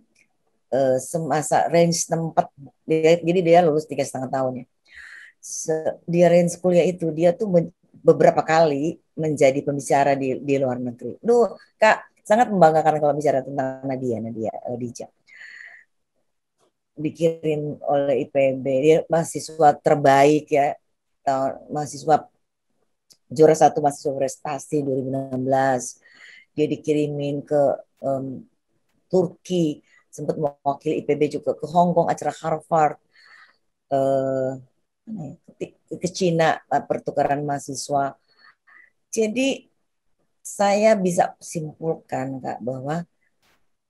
semasa range tempat jadi dia lulus 3,5 tahun ya. Dia range kuliah itu dia tuh beberapa kali menjadi pembicara di luar negeri. Duh, Kak, sangat membanggakan kalau bicara tentang Nadia Dija. Dikirim oleh IPB, dia mahasiswa terbaik ya, mahasiswa juara 1 mahasiswa prestasi 2016. Dia dikirimin ke Turki, sempat mewakili IPB juga ke Hong Kong acara Harvard, eh, ke Cina pertukaran mahasiswa. Jadi saya bisa simpulkan Kak bahwa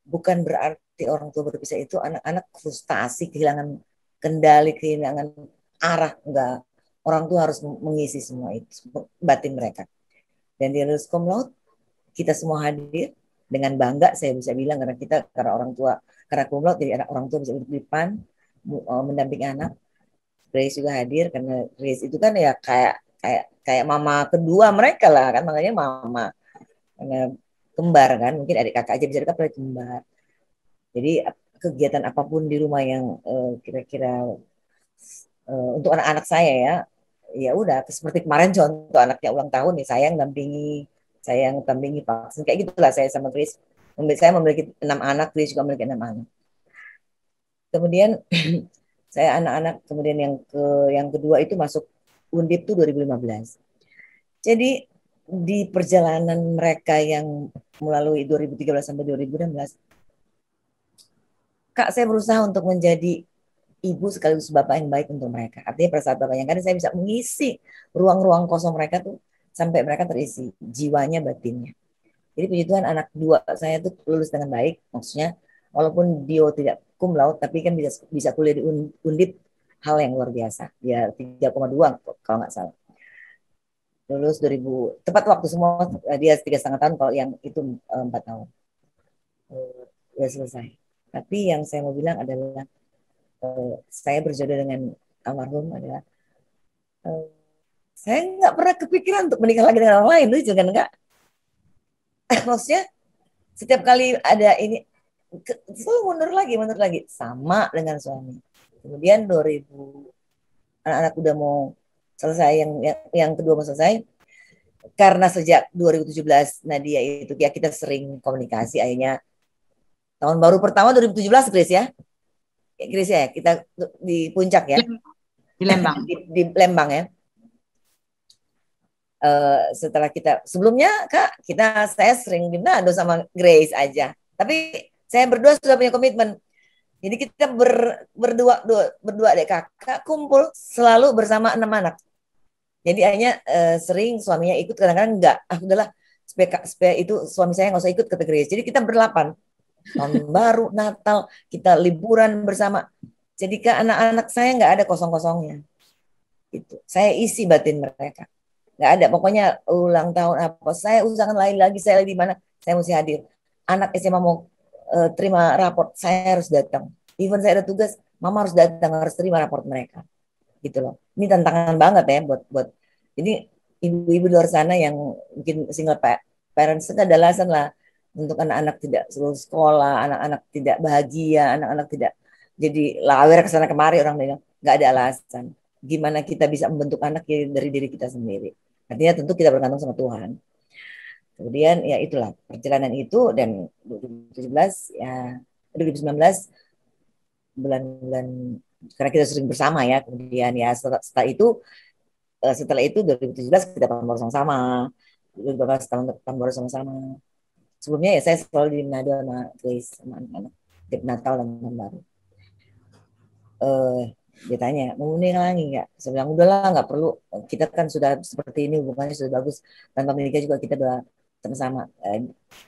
bukan berarti orang tua berpisah itu anak-anak frustasi, kehilangan kendali, kehilangan arah, enggak. Orang tua harus mengisi semua itu batin mereka. Dan di lulus cum laude kita semua hadir. dengan bangga saya bisa bilang karena orang tua, karena cum laude jadi anak orang tua bisa duduk di depan mendampingi anak. Grace juga hadir karena Grace itu kan ya kayak kayak kayak mama kedua mereka lah kan, makanya mama karena kembar kan, mungkin adik kakak aja bisa dikatakan kembar. Jadi kegiatan apapun di rumah yang kira-kira untuk anak-anak saya ya, ya udah seperti kemarin contoh anaknya ulang tahun nih, saya yang dampingi vaksin kayak gitulah saya sama Chris. Saya memiliki 6 anak, Chris juga memiliki 6 anak. Kemudian saya anak-anak, kemudian yang kedua itu masuk Undip tuh 2015. Jadi di perjalanan mereka yang melalui 2013 sampai 2016, Kak, saya berusaha untuk menjadi ibu sekaligus bapak yang baik untuk mereka. Artinya pada saat bapaknya kan saya bisa mengisi ruang-ruang kosong mereka tuh sampai mereka terisi jiwanya, batinnya. Jadi puji Tuhan anak dua saya tuh lulus dengan baik, maksudnya walaupun dia tidak cum laude tapi kan bisa kuliah di Undip, hal yang luar biasa. Dia 3,2 kalau nggak salah. Lulus 2000 tepat waktu semua, dia 3,5 tahun, kalau yang itu 4 tahun. Udah selesai. Tapi yang saya mau bilang adalah saya berjodoh dengan almarhum adalah saya nggak pernah kepikiran untuk menikah lagi dengan orang lain, lucu kan enggak? Maksudnya setiap kali ada ini selalu mundur lagi sama dengan suami. Kemudian 2000 anak-anak udah mau selesai, yang kedua mau selesai, karena sejak 2017 Nadia itu ya kita sering komunikasi, akhirnya tahun baru pertama 2017 Grace ya. Grace ya, kita di puncak ya. Di Lembang. di Lembang ya. Setelah kita sebelumnya Kak, saya sering di Manado sama Grace aja. Tapi saya berdua sudah punya komitmen. Jadi kita berdua adik kakak kumpul selalu bersama 6 anak. Jadi akhirnya sering suaminya ikut, kadang-kadang enggak. Udahlah supaya itu suami saya nggak usah ikut, kata Grace. Jadi kita ber-8. Tahun baru, Natal, kita liburan bersama. Jadi ke anak-anak saya nggak ada kosong-kosongnya. Gitu. Saya isi batin mereka. Nggak ada, pokoknya ulang tahun apa, saya usahakan lain lagi, saya lagi di mana, saya mesti hadir. Anak SMA mau terima raport, saya harus datang. Even saya ada tugas, mama harus datang, harus terima raport mereka. Gitu loh. Ini tantangan banget ya buat ini ibu-ibu di luar sana yang mungkin single parents, ada alasan lah untuk anak-anak tidak lulus sekolah, anak-anak tidak bahagia, anak-anak tidak jadi lawer ke sana kemari, orang bilang nggak ada alasan. Gimana kita bisa membentuk anak dari diri kita sendiri? Artinya tentu kita bergantung sama Tuhan. Kemudian ya itulah perjalanan itu, dan 2017 ya 2019 bulan-bulan karena kita sering bersama ya, kemudian ya setelah itu 2017 kita tahun baru sama-sama, 2018 tahun baru sama-sama. Sebelumnya ya saya selalu di Manado sama Grace sama anak-anak tiap Natal dan tahun baru. Dia tanya mau menikah lagi nggak? Saya bilang udahlah, nggak perlu, kita kan sudah seperti ini, hubungannya sudah bagus, tanpa menikah juga kita udah sama-sama.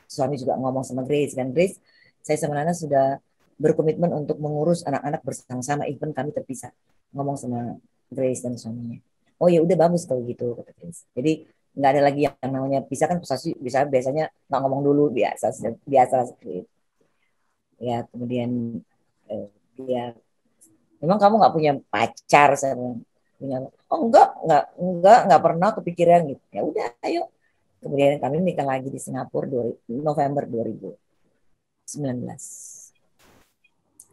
Suami juga ngomong sama Grace kan, Grace, saya sama Nana sudah berkomitmen untuk mengurus anak-anak bersama-sama even kami terpisah. Ngomong sama Grace dan suaminya. Oh ya udah bagus kalau gitu, kata Grace. Jadi nggak ada lagi yang namanya pisah kan, bisa biasanya nggak ngomong dulu, biasa seperti itu. Ya kemudian dia, memang kamu nggak punya pacar? Saya punya. Oh enggak pernah kepikiran gitu. Ya udah ayo. Kemudian kami nikah lagi di Singapura November 2019.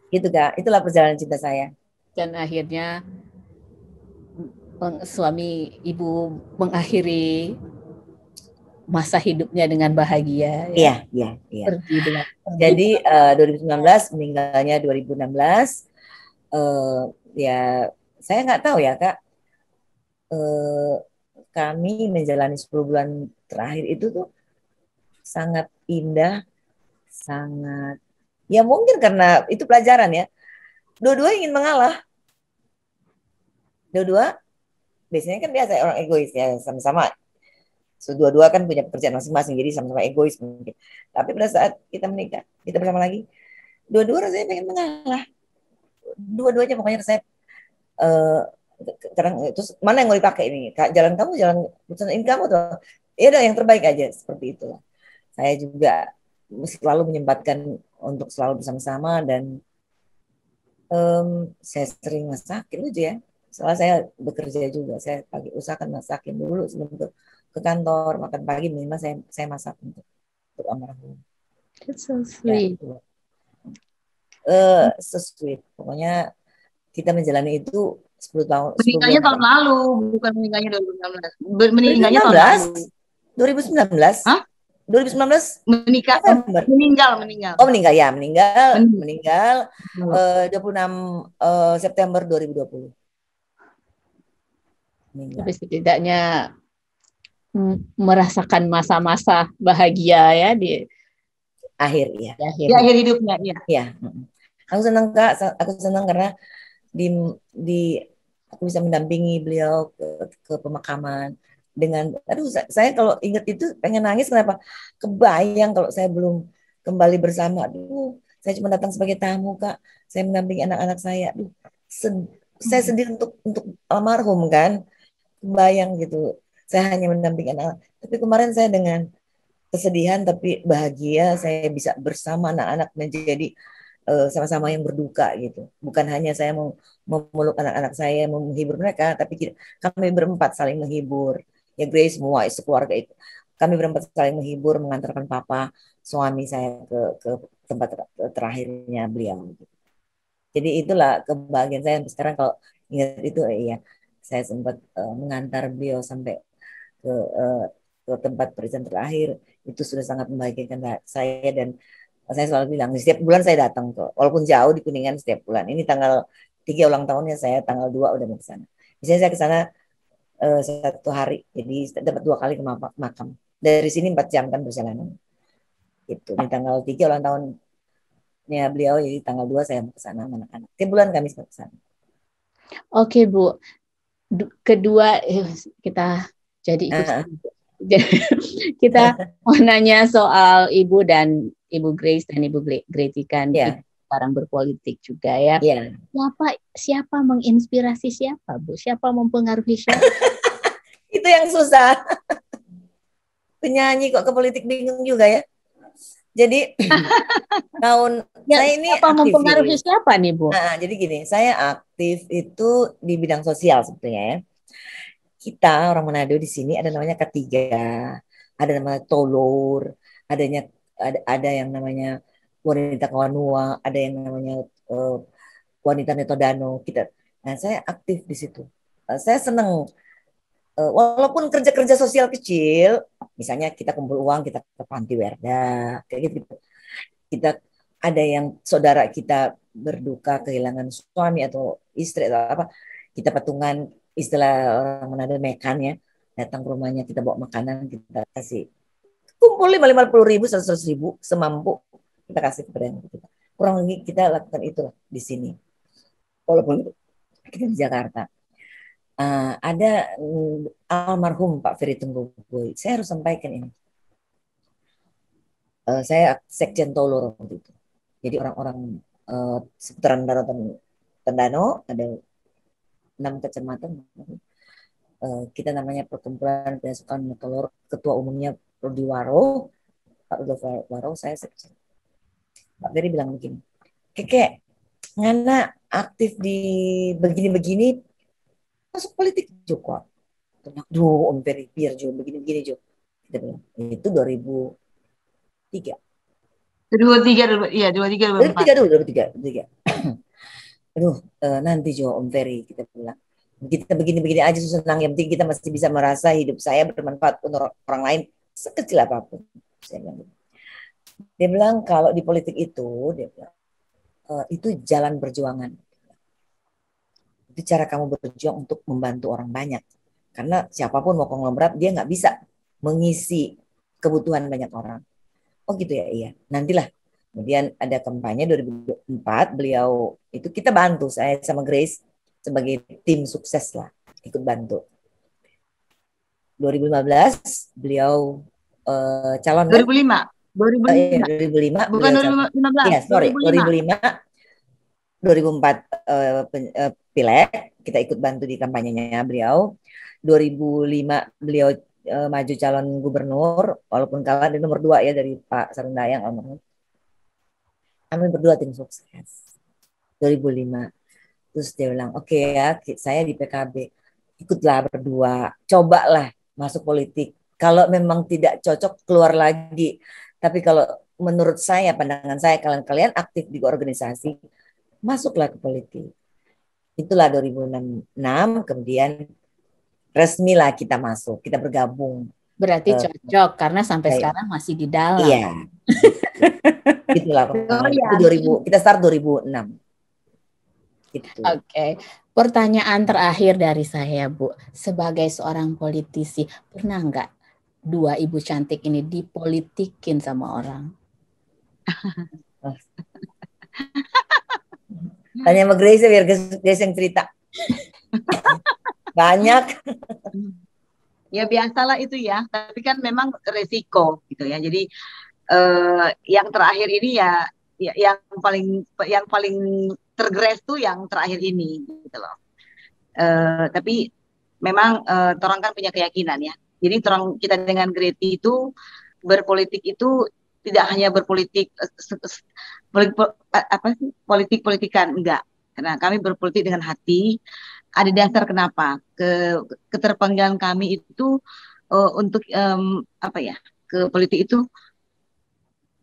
Gitu Kak, itulah perjalanan cinta saya. Dan akhirnya suami ibu mengakhiri masa hidupnya dengan bahagia. Iya. Jadi 2019, meninggalnya 2016. Ya saya nggak tahu ya Kak. Kami menjalani 10 bulan terakhir itu tuh sangat indah, sangat, ya mungkin karena itu pelajaran ya. Dua-dua ingin mengalah. Dua-dua biasanya kan biasa orang egois ya, sama-sama. Dua-dua kan punya pekerjaan masing-masing, jadi sama-sama egois mungkin. Tapi pada saat kita menikah, kita bersama lagi, dua-dua rasanya pengen mengalah. Dua-duanya pokoknya saya kadang terus mana yang mau dipakai ini, jalan kamu, jalan putusan ini kamu tuh, ya udah yang terbaik aja, seperti itu. Saya juga selalu menyempatkan untuk selalu bersama-sama dan saya sering masakin aja ya. Soalnya saya bekerja juga, saya pagi usahakan masakin dulu sebelum ke kantor, makan pagi minimal saya masak untuk almarhum. That's so Ya, sweet. so sweet. Pokoknya kita menjalani itu 10 tahun, 10 Meninggalnya bulan. tahun lalu, bukan meninggalnya 2016. Meninggalnya tahun lalu. 2019. Hah? 2019 Menikah, November. meninggal. Oh, meninggal ya, meninggal 26 September 2020. Tapi setidaknya merasakan masa-masa bahagia ya di akhir ya. Di akhir hidupnya ya. Ya. Aku senang Kak, aku senang karena di aku bisa mendampingi beliau ke pemakaman dengan saya kalau ingat itu pengen nangis. Kenapa? Kebayang kalau saya belum kembali bersama. Aduh, saya cuma datang sebagai tamu Kak. Saya mendampingi anak-anak saya. Aduh, saya sedih untuk almarhum kan. Kebayang gitu. Saya hanya mendampingi anak-anak. Tapi kemarin saya dengan kesedihan tapi bahagia saya bisa bersama anak-anak menjadi sama-sama yang berduka gitu. Bukan hanya saya memeluk anak-anak saya, menghibur mereka, tapi kami berempat saling menghibur. Ya Grace semua sekeluarga itu. Kami berempat saling menghibur, mengantarkan papa, suami saya ke tempat terakhirnya beliau. Jadi itulah kebahagiaan saya sekarang kalau ingat itu iya. Saya sempat mengantar beliau sampai ke, ke tempat perizinan terakhir. Itu sudah sangat membahagiakan saya dan saya selalu bilang setiap bulan saya datang kok, walaupun jauh di Kuningan setiap bulan. Ini tanggal 3 ulang tahunnya saya, tanggal 2 udah mau ke sana. Biasanya saya ke sana 1 hari, jadi dapat 2 kali ke makam. Dari sini 4 jam kan perjalanan. Itu di tanggal 3 ulang tahunnya beliau, jadi tanggal 2 saya mau ke sana anak-anak. Tiap bulan kami ke sana. Oke Bu, kedua kita jadi ikut kita mau nanya soal Ibu dan Ibu Grace dan Ibu Gretika kan sekarang berpolitik juga ya. Siapa menginspirasi siapa Bu? Siapa mempengaruhi siapa? Itu yang susah. Penyanyi kok ke politik bingung juga ya. Jadi tahun saya ini siapa mempengaruhi siapa nih Bu? Nah, jadi gini, saya aktif itu di bidang sosial sebetulnya ya. Kita orang Manado di sini ada namanya K3, ada namanya Tolor, ada yang namanya wanita Kawanua, ada yang namanya wanita Netodano. Nah saya aktif di situ. Saya senang walaupun kerja-kerja sosial kecil, misalnya kita kumpul uang, kita ke panti werda, kayak gitu. Kita ada yang saudara kita berduka kehilangan suami atau istri atau apa, kita patungan, istilah orang Manado mekan ya, datang ke rumahnya, kita bawa makanan, kita kasih, kumpul 50.000, 100.000 semampu kita kasih kepada kita. Kurang lebih kita lakukan itulah di sini, walaupun kita di Jakarta. Ada almarhum Pak Ferry Tenggogoy, saya harus sampaikan ini. Saya Sekjen Tolor waktu itu. Jadi orang-orang seputaran Daratan Tendano ada 6 kecamatan. Kita namanya Perkumpulan Penyusukan Tolor, ketua umumnya Rudi Waro, Pak Rudolf Waro, saya sekjen. Pak Ferry bilang begini, Keke, ngana aktif di begini-begini, masuk politik Joko. Duh, Om Ferry, biar Jo, begini-begini Jo. Kita bilang, itu 2003. 2003. Aduh, nanti Jo Om Ferry, kita bilang. Kita begini-begini aja senang, yang penting kita masih bisa merasa hidup saya bermanfaat untuk orang lain sekecil apapun. Saya bilang. Dia bilang kalau di politik itu, dia bilang, itu jalan perjuangan. Itu cara kamu berjuang untuk membantu orang banyak. Karena siapapun mau konglomerat, dia nggak bisa mengisi kebutuhan banyak orang. Oh gitu ya, iya. Nantilah. Kemudian ada kampanye 2004, beliau itu kita bantu, saya sama Grace sebagai tim sukses lah, ikut bantu. 2015 beliau calon 2005. 2005 bukan 2015. Ya, sorry, 2005. 2004 pileg, kita ikut bantu di kampanyenya beliau. 2005 beliau maju calon gubernur, walaupun kalah di nomor 2 ya dari Pak Sarundayang almarhum. Kami berdua tim sukses 2005. Terus dia bilang, oke ya, saya di PKB, ikutlah berdua, cobalah masuk politik. Kalau memang tidak cocok, keluar lagi. Tapi kalau menurut saya, pandangan saya, kalian aktif di organisasi, masuklah ke politik. Itulah 2006, kemudian resmilah kita masuk, kita bergabung. Berarti cocok karena sampai Kayak, sekarang masih di dalam. iya, itulah. Itu 2000, kita start 2006. Gitu. Oke. Pertanyaan terakhir dari saya, Bu. Sebagai seorang politisi, pernah nggak dua ibu cantik ini dipolitikin sama orang? Tanya sama Grace biar Grace yang cerita. Banyak. Ya biasalah itu ya, tapi kan memang resiko gitu ya. Jadi yang terakhir ini ya, yang paling tergres tuh yang terakhir ini gitu loh. Tapi memang orang kan punya keyakinan ya. Jadi kita dengan Greti itu berpolitik itu tidak hanya berpolitik politik-politikan, enggak. Karena kami berpolitik dengan hati. Ada dasar kenapa keterpanggilan kami itu untuk apa ya, ke politik itu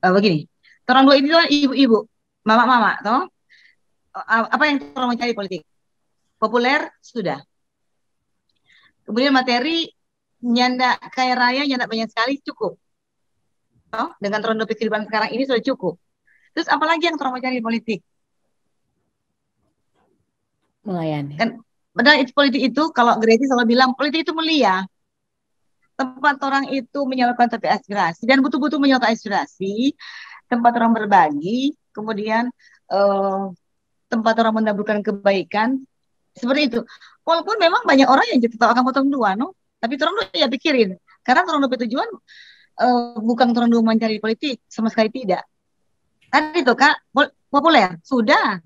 begini. Orang dua ini kan ibu-ibu, mama-mama, toh? Apa yang orang mau cari politik? Populer sudah. Kemudian materi nyanda kaya raya, nyanda banyak sekali cukup. Toh? Dengan ronde kehidupan sekarang ini sudah cukup. Terus apalagi yang orang mau cari politik? Melayani. Kan padahal politik itu, kalau Greti selalu bilang politik itu mulia. Tempat orang itu menyalurkan tapi aspirasi dan betul-betul menyalurkan aspirasi, tempat orang berbagi, kemudian tempat orang mendaburkan kebaikan, seperti itu. Walaupun memang banyak orang yang jadi tahu akan potong dua, no? Tapi orang dua ya pikirin, karena orang dua tujuan bukan orang dua mencari politik, sama sekali tidak. Tadi itu Kak, populer sudah.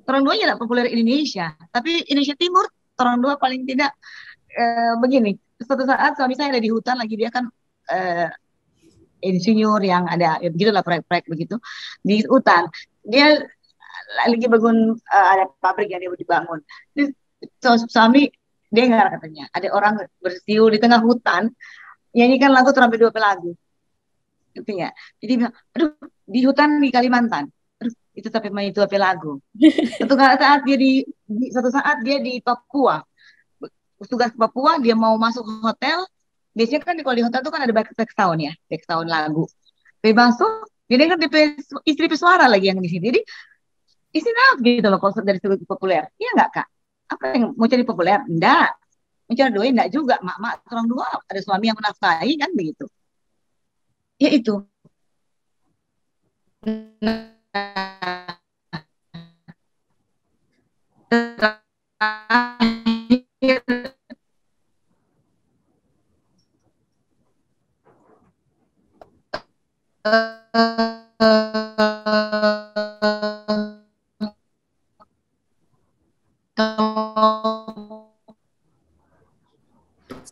Orang dua tidak populer Indonesia, tapi Indonesia Timur orang dua paling tidak begini. Suatu saat suami saya ada di hutan lagi, dia kan insinyur yang ada ya begitulah proyek-proyek begitu di hutan. Dia lagi bangun ada pabrik yang dia dibangun. Suami dengar katanya ada orang bersiul di tengah hutan nyanyikan lagu sampai 2 lagu. Gitu ya. Jadi bilang, aduh di hutan di Kalimantan. Aduh itu sampai main 2 lagu. Suatu saat dia di Papua. Tugas Papua, dia mau masuk hotel, biasanya kan kalau di hotel itu kan ada back sound ya, back sound lagu. Dia masuk, dia dengar istri pesuara lagi yang di sini. Jadi istilah gitu loh konser dari segi populer. Iya nggak Kak? Apa yang mau cari populer? Enggak. Mau cari doi enggak juga. Mak orang dua ada suami yang menafkahi kan begitu. Ya itu.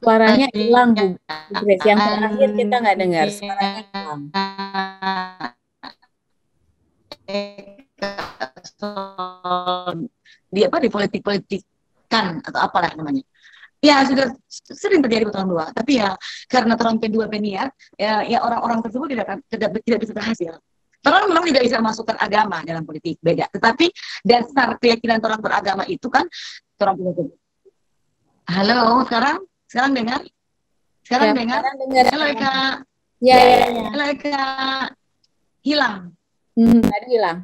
Suaranya hilang, Bu Grace. Yang terakhir kita nggak dengar. Suaranya hilang. Di apa, di politik-politikan atau apalah namanya. Ya sudah sering terjadi potongan dua, tapi ya karena orang kedua peniat, ya orang-orang tersebut tidak bisa berhasil. Orang memang tidak bisa masukkan agama dalam politik, beda. Tetapi dasar keyakinan orang beragama itu kan orang punya. Halo, sekarang dengar? Sekarang Ya, dengar? sekarang dengar. Halo Eka. Ya. Halo Eka. Hilang. Tadi hilang.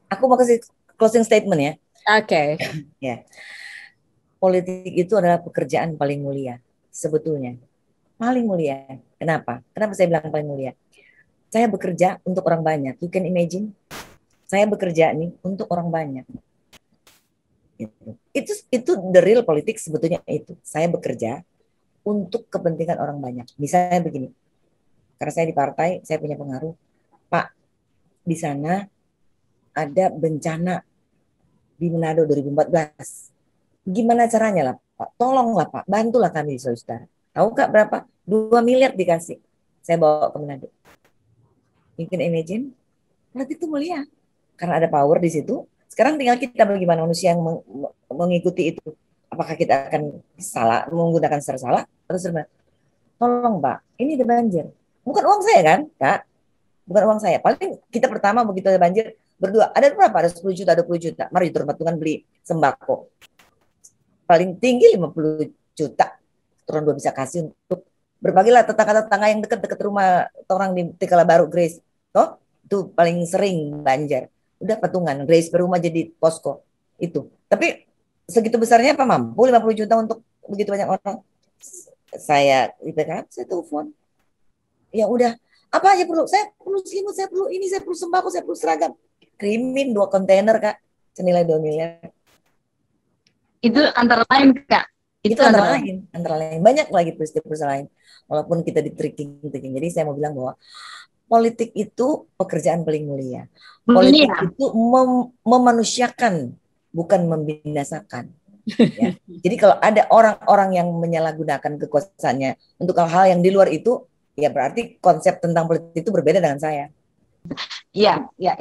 Aku mau kasih closing statement ya. Oke. Ya. Politik itu adalah pekerjaan paling mulia sebetulnya. Paling mulia. Kenapa? Kenapa saya bilang paling mulia? Saya bekerja untuk orang banyak. You can imagine. Saya bekerja nih untuk orang banyak. Itu the real politik sebetulnya itu. Saya bekerja untuk kepentingan orang banyak. Misalnya begini. Karena saya di partai, saya punya pengaruh. Pak, di sana ada bencana di Manado 2014. Gimana caranya lah Pak, tolonglah Pak, bantulah kami saudara. Tahu Kak berapa? 2 miliar dikasih. Saya bawa ke Manado. You can imagine? Berarti itu mulia. Karena ada power di situ. Sekarang tinggal kita bagaimana manusia yang mengikuti itu. Apakah kita akan salah, menggunakan secara salah atau secara, tolong Pak, ini ada banjir. Bukan uang saya kan, Kak? Bukan uang saya. Paling kita pertama begitu ada banjir, berdua, ada berapa? Ada 10 juta, 20 juta. Mari turun patungan beli sembako. Paling tinggi 50 juta. Turun dua bisa kasih untuk berbagilah tetangga-tetangga yang dekat-dekat rumah orang di Tikala Baru, Grace. Toh, itu paling sering banjir. Udah patungan, Grace berumah jadi posko. Itu. Tapi segitu besarnya apa mampu 50 juta untuk begitu banyak orang? Saya saya telepon. Ya udah, apa aja perlu? Saya perlu selimut, saya perlu ini, saya perlu sembako, saya perlu seragam. Kirimin 2 kontainer Kak, senilai 2 miliar. Itu antara lain Kak. Itu antara lain. Banyak lagi peristiwa lain. Walaupun kita di-tricking. Jadi saya mau bilang bahwa politik itu pekerjaan paling mulia. Politik itu memanusiakan, bukan membinasakan. Ya. Jadi kalau ada orang-orang yang menyalahgunakan kekuasaannya untuk hal-hal yang di luar itu, ya berarti konsep tentang politik itu berbeda dengan saya. Iya, ya.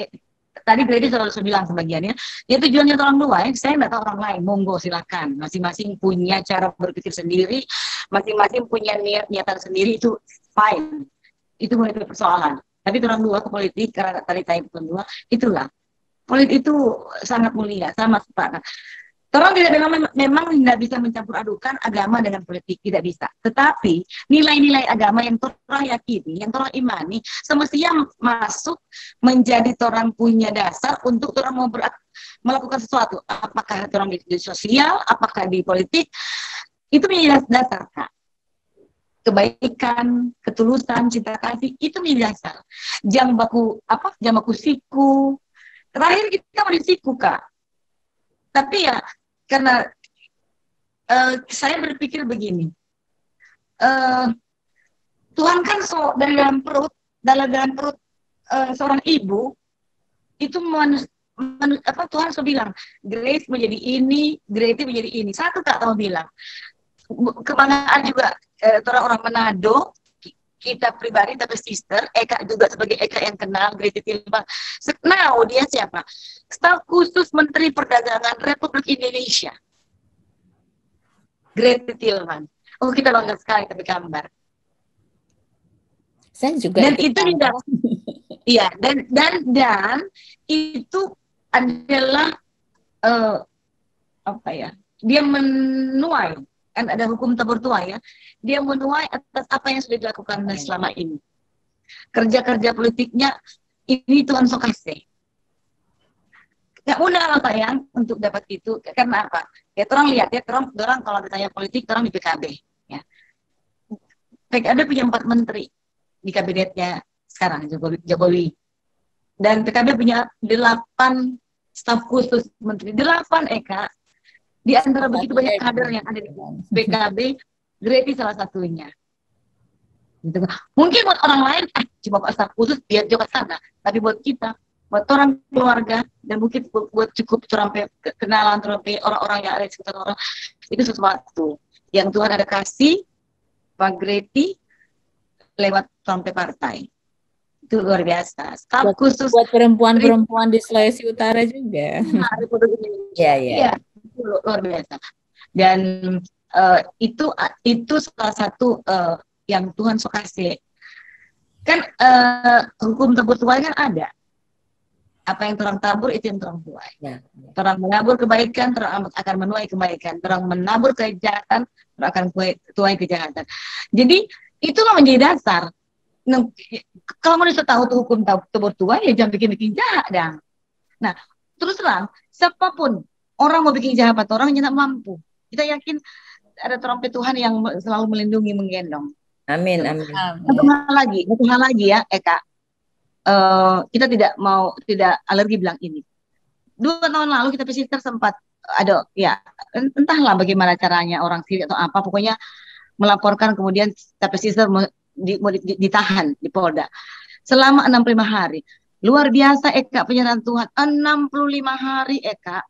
Tadi Grady selalu bilang sebagiannya, ya tujuannya orang luar, saya nggak tahu orang lain, monggo silakan. Masing-masing punya cara berpikir sendiri, masing-masing punya niatan sendiri, itu fine. Itu mulai persoalan. Tapi orang luar ke politik, karena tadi type dua, itulah. Politik itu sangat mulia, sama sepakat. Orang tidak memang tidak bisa mencampur adukan agama dengan politik, tidak bisa. Tetapi nilai-nilai agama yang orang yakini, yang orang imani, semestinya masuk menjadi orang punya dasar untuk orang mau melakukan sesuatu. Apakah orang di sosial, apakah di politik, itu menjadi dasar, Kak. Kebaikan, ketulusan, cinta kasih, itu menjadi dasar. Jam baku siku. Terakhir kita mau disiku, Kak. Tapi ya, karena saya berpikir begini, Tuhan kan dalam perut seorang ibu itu Tuhan so bilang, Grace menjadi ini, Grace menjadi ini. Satu tak tahu bilang, kebanggaan juga orang-orang Manado, kita pribadi tapi sister, Eka juga sebagai Eka yang kenal, Grace Tilman. Now dia siapa? Staf khusus Menteri Perdagangan Republik Indonesia. Grace Tilman. Oh, kita bangga sekali tapi gambar. Saya juga. Dan itu juga, iya, dan itu adalah dia menuai, kan ada hukum tabur tuai ya. Dia menuai atas apa yang sudah dilakukan selama ini. Kerja-kerja politiknya ini Tuhan sok kasih. Nggak mudah lah sayang untuk dapat itu. Karena apa? Ya orang lihat ya, orang kalau ditanya politik, orang di PKB. Ya. PKB punya 4 menteri di kabinetnya sekarang, Jokowi. Dan PKB punya 8 staf khusus menteri. 8 Eka. Di antara begitu banyak kader yang ada di PKB, Grady salah satunya. Gitu. Mungkin buat orang lain, cuma staf khusus biar jauh ke sana. Tapi buat kita, buat orang keluarga, dan mungkin buat cukup sampai kenalan, sampai orang-orang yang ada di sekitar orang, itu sesuatu yang Tuhan ada kasih Pak Grady lewat sampai partai. Itu luar biasa. Staf khusus buat perempuan-perempuan di Sulawesi Utara juga. Iya. Itu luar biasa. Dan itu salah satu yang Tuhan sok kasih. Kan hukum tabur tuai kan ada. Apa yang terang tabur itu yang terang tuai. Ya. Terang menabur kebaikan, terang akan menuai kebaikan. Terang menabur kejahatan, terang akan tuai kejahatan. Jadi itulah menjadi dasar. Kalau manusia tahu tuh hukum tabur tuai, ya jangan bikin jahat dong. Nah, terus terang, siapapun orang mau bikin jahat atau orang tidak mampu. Kita yakin ada trompet Tuhan yang selalu melindungi, menggendong. Amin. Satu hal lagi ya, Eka. Kita tidak alergi bilang ini. 2 tahun lalu kita pesisir sempat ada, ya entahlah bagaimana caranya orang sirik atau apa, pokoknya melaporkan kemudian pesisir ditahan di Polda selama 65 hari. Luar biasa Eka penyerahan Tuhan, 65 hari Eka.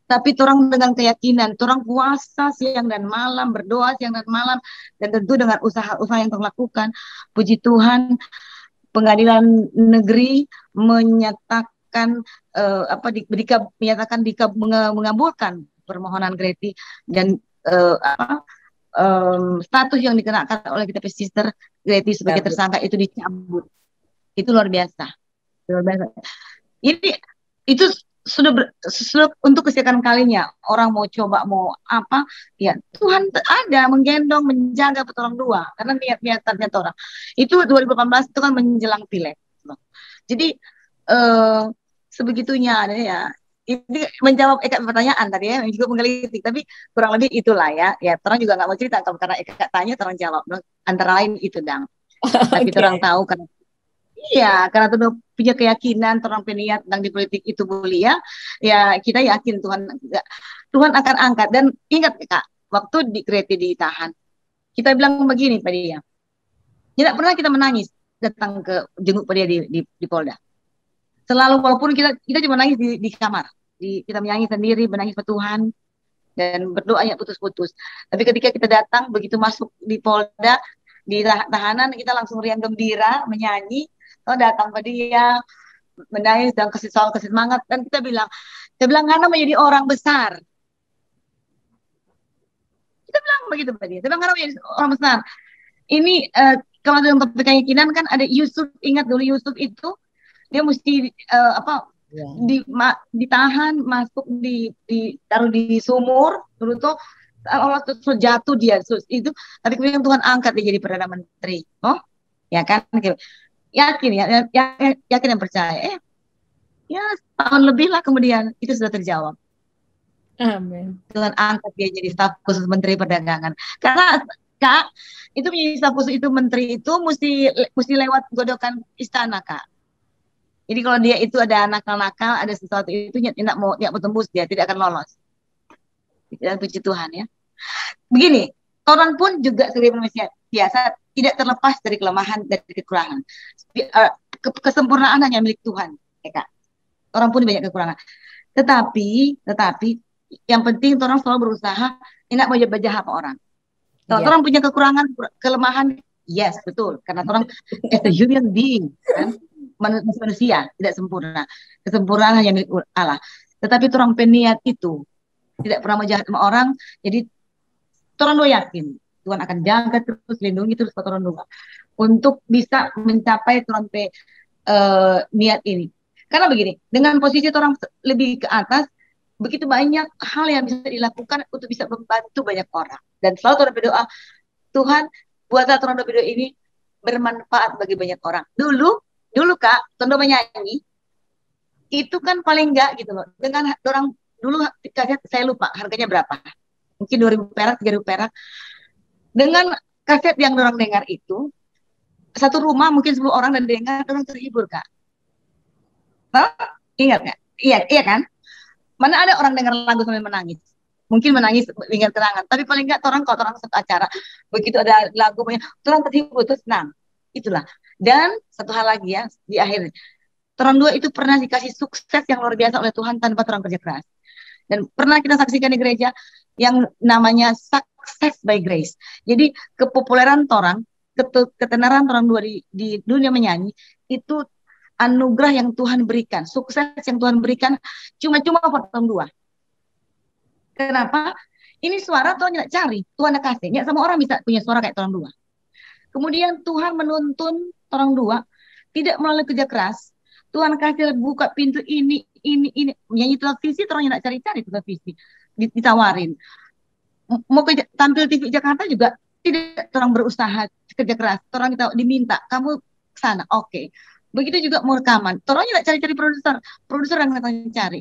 tapi orang dengan keyakinan, orang puasa siang dan malam, berdoa siang dan malam, dan tentu dengan usaha-usaha yang orang lakukan. Puji Tuhan, pengadilan negeri menyatakan mengabulkan permohonan Greti, dan status yang dikenakan oleh kita sister Greti sebagai tersangka itu dicabut. Itu luar biasa. Luar biasa. Ini itu sudah untuk kesekian kalinya orang mau coba mau apa ya, Tuhan ada menggendong menjaga orang dua karena niat-niatannya orang itu 2018 itu kan menjelang pileg. Jadi sebegitunya ada ya. Ini menjawab pertanyaan tadi ya, juga menggelitik, tapi kurang lebih itulah ya. Ya, orang juga nggak mau cerita karena tanya, orang jawab. Antara lain itu, Dang. Tapi orang tahu kan. Iya, karena tuh punya keyakinan, orang peniat tentang di politik itu mulia, ya kita yakin Tuhan akan angkat. Dan ingat Kak, waktu di Greti ditahan, kita bilang begini pada dia, tidak pernah kita menangis datang ke jenguk pada dia di Polda. Selalu walaupun kita cuma nangis di kamar, kita menyanyi sendiri, menangis ke Tuhan dan berdoa ya putus-putus. Tapi ketika kita datang, begitu masuk di Polda, di tahanan, kita langsung riang gembira, menyanyi. Datang ke dia, menangis dan kasih semangat, dan kita bilang karena menjadi orang besar. Kita bilang begitu pada dia. Kita bilang karena menjadi orang besar. Ini kalau dalam topik keyakinan kan ada Yusuf, ingat dulu Yusuf itu dia mesti ditahan, masuk ditaruh di sumur, dulu tuh Allah tuh jatuh dia itu, tapi kemudian Tuhan angkat dia jadi perdana menteri. Ya kan, yakin yang percaya. Ya tahun lebih lah kemudian itu sudah terjawab. Amin. Tuhan angkat dia jadi staf khusus menteri perdagangan. Karena Kak, itu menjadi staf khusus itu menteri itu mesti lewat godokan istana, Kak. Jadi kalau dia itu ada nakal-nakal, ada sesuatu itu tidak mau tembus, dia tidak akan lolos. Dan puji Tuhan ya. Begini, orang pun juga sebagai manusia biasa tidak terlepas dari kelemahan, dari kekurangan. Kesempurnaan hanya milik Tuhan, ya Kak. Orang pun banyak kekurangan. Tetapi yang penting orang selalu berusaha tidak mau jahat sama orang. Kalau orang punya kekurangan, kelemahan, yes betul, karena orang as a human being, kan? Manusia tidak sempurna. Kesempurnaan hanya milik Allah. Tetapi orang peniat itu tidak pernah mau jahat sama orang. Jadi orang dua yakin Tuhan akan jaga terus, lindungi terus orang dua untuk bisa mencapai niat ini. Karena begini, dengan posisi orang lebih ke atas, begitu banyak hal yang bisa dilakukan untuk bisa membantu banyak orang. Dan selalu orang berdoa, Tuhan buatlah orang berdoa ini bermanfaat bagi banyak orang. Dulu Kak, Tondo menyanyi, itu kan paling enggak gitu loh. Dengan orang dulu kaset saya lupa harganya berapa. Mungkin 2.000 perak, 3.000 perak. Dengan kaset yang orang dengar itu, satu rumah mungkin 10 orang dan dengar, orang terhibur Kak. Ingat nggak? Iya kan? Mana ada orang dengar lagu sambil menangis? Mungkin menangis dengan terangan, tapi paling nggak kalau orang satu acara, begitu ada lagu banyak, orang terhibur, terus senang. Itulah. Dan satu hal lagi ya, di akhir, orang dua itu pernah dikasih sukses yang luar biasa oleh Tuhan tanpa orang kerja keras. Dan pernah kita saksikan di gereja yang namanya success by grace. Jadi kepopuleran orang, ketenaran orang dua di dunia menyanyi itu anugerah yang Tuhan berikan, sukses yang Tuhan berikan cuma-cuma buat orang dua. Kenapa? Ini suara Tuhan tidak cari, Tuhan kasih. Ya, sama orang bisa punya suara kayak orang dua. Kemudian Tuhan menuntun orang dua tidak melalui kerja keras. Tuhan kasih buka pintu ini. Menyanyi televisi, orang tidak cari-cari televisi. Ditawarin. Mau tampil TV Jakarta juga tidak orang berusaha kerja keras. Orang diminta, kamu sana, oke. Begitu juga mau rekaman. Orang tidak cari-cari produser yang datang cari.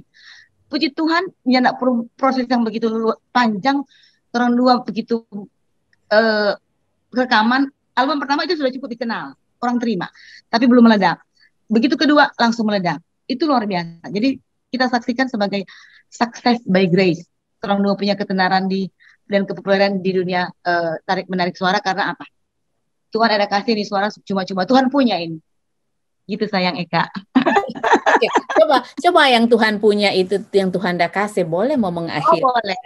Puji Tuhan, ya tidak perlu proses yang begitu panjang. Orang dua begitu rekaman. Album pertama itu sudah cukup dikenal, orang terima, tapi belum meledak. Begitu kedua langsung meledak. Itu luar biasa. Jadi kita saksikan sebagai success by grace. Orang dua punya ketenaran dan kepopuleran di dunia tarik menarik suara karena apa? Tuhan ada kasih di suara cuma-cuma. Tuhan punya ini. Gitu sayang Eka. Oke, coba yang Tuhan punya itu, yang Tuhan dah kasih, boleh mau mengakhiri. boleh.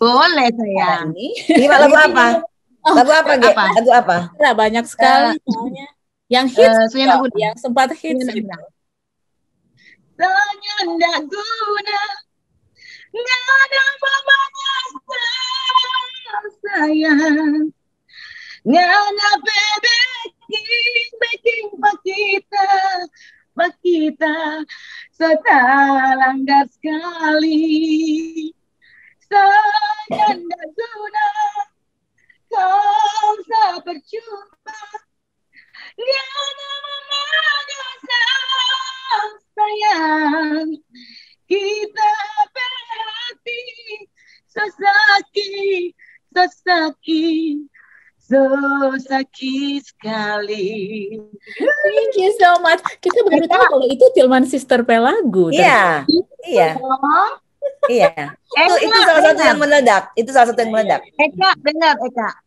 Boleh saya. Ini lagu apa? Lagu apa, Ge? Lagu apa? Nah, banyak sekali soalnya. Yang hits, yang sempat hits itu. Nggak guna, nggak ada mamanya sayang, nggak ada baking pak kita setalanggar sekali, sayang nggak guna, kau sepercuma, nggak ada mamanya sayang, kita berhati sesakit sekali. Thank you so much. Kita baru tahu kalau itu Tillman Sister Pelagu. Iya, iya. Iya. Itu salah satu yang meledak. Itu salah satu yang meledak.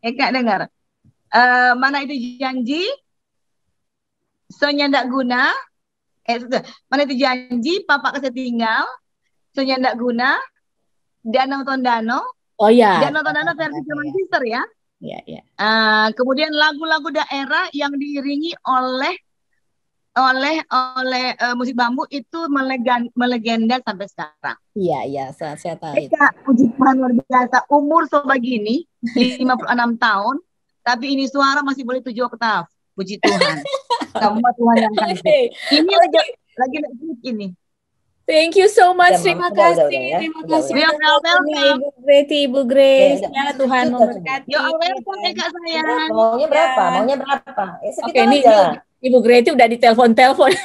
Eka dengar. Mana itu janji? Sonya ndak guna. Mana itu janji? Papa kasih tinggal. Sonya ndak guna. Danau Tondano. Oh ya. Danau Tondano versi Tillman Sister ya. Iya. Kemudian lagu-lagu daerah yang diiringi oleh musik bambu itu melegenda sampai sekarang. Iya, saya tahu. Eka, puji Tuhan luar biasa. Umur sebegini, 56 tahun, tapi ini suara masih boleh 7 oktav. Puji Tuhan. Semua Tuhan yang kasih. Ini lagi ini. Thank you so much. Terima kasih. Terima kasih. Ibu Greti, Ibu Grace. Ya, Tuhan memberkati. Welcome Eka sayang. Maunya berapa? Maunya berapa? Oke, ini Ibu Greti udah ditelepon-telepon.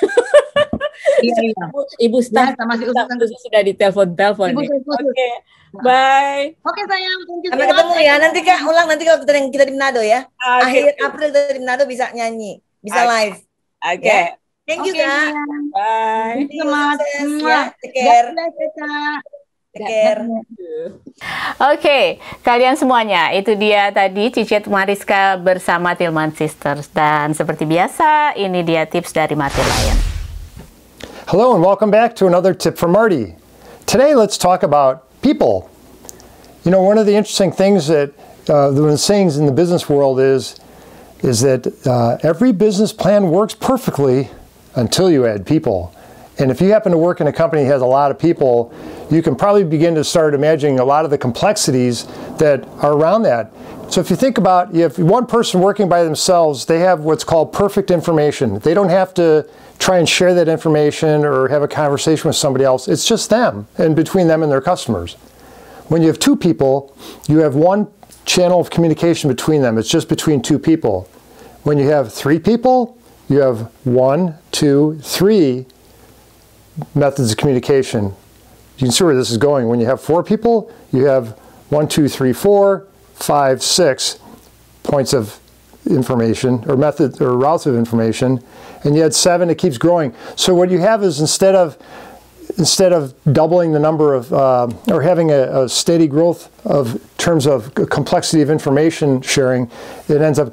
Iya. Ibu staff sama si sudah ditelepon-telepon. Oke. Bye. Oke sayang. Sampai ketemu ya. Nanti Kak ulang nanti kalau kita di Manado ya. Akhir April kita di Manado bisa nyanyi, bisa live. Oke. Thank you, Kak. Bye. Thank you so much. Take care. Take care. Oke, kalian semuanya, itu dia tadi Cicit Mariska bersama Tillman Sisters. Dan seperti biasa, ini dia tips dari Marty Lyon. Hello and welcome back to another tip from Marty. Today let's talk about people. You know, one of the interesting things that the sayings in the business world is that every business plan works perfectly until you add people. And if you happen to work in a company that has a lot of people, you can probably begin to start imagining a lot of the complexities that are around that. So if you think about, you have one person working by themselves, they have what's called perfect information. They don't have to try and share that information or have a conversation with somebody else. It's just them and between them and their customers. When you have two people, you have one channel of communication between them. It's just between two people. When you have three people, you have 1, 2, 3 methods of communication. You can see where this is going. When you have 4 people, you have 1, 2, 3, 4, 5, 6 points of information or method or routes of information, and you had 7, it keeps growing. So what you have is instead of doubling the number of or having a steady growth of terms of complexity of information sharing, it ends up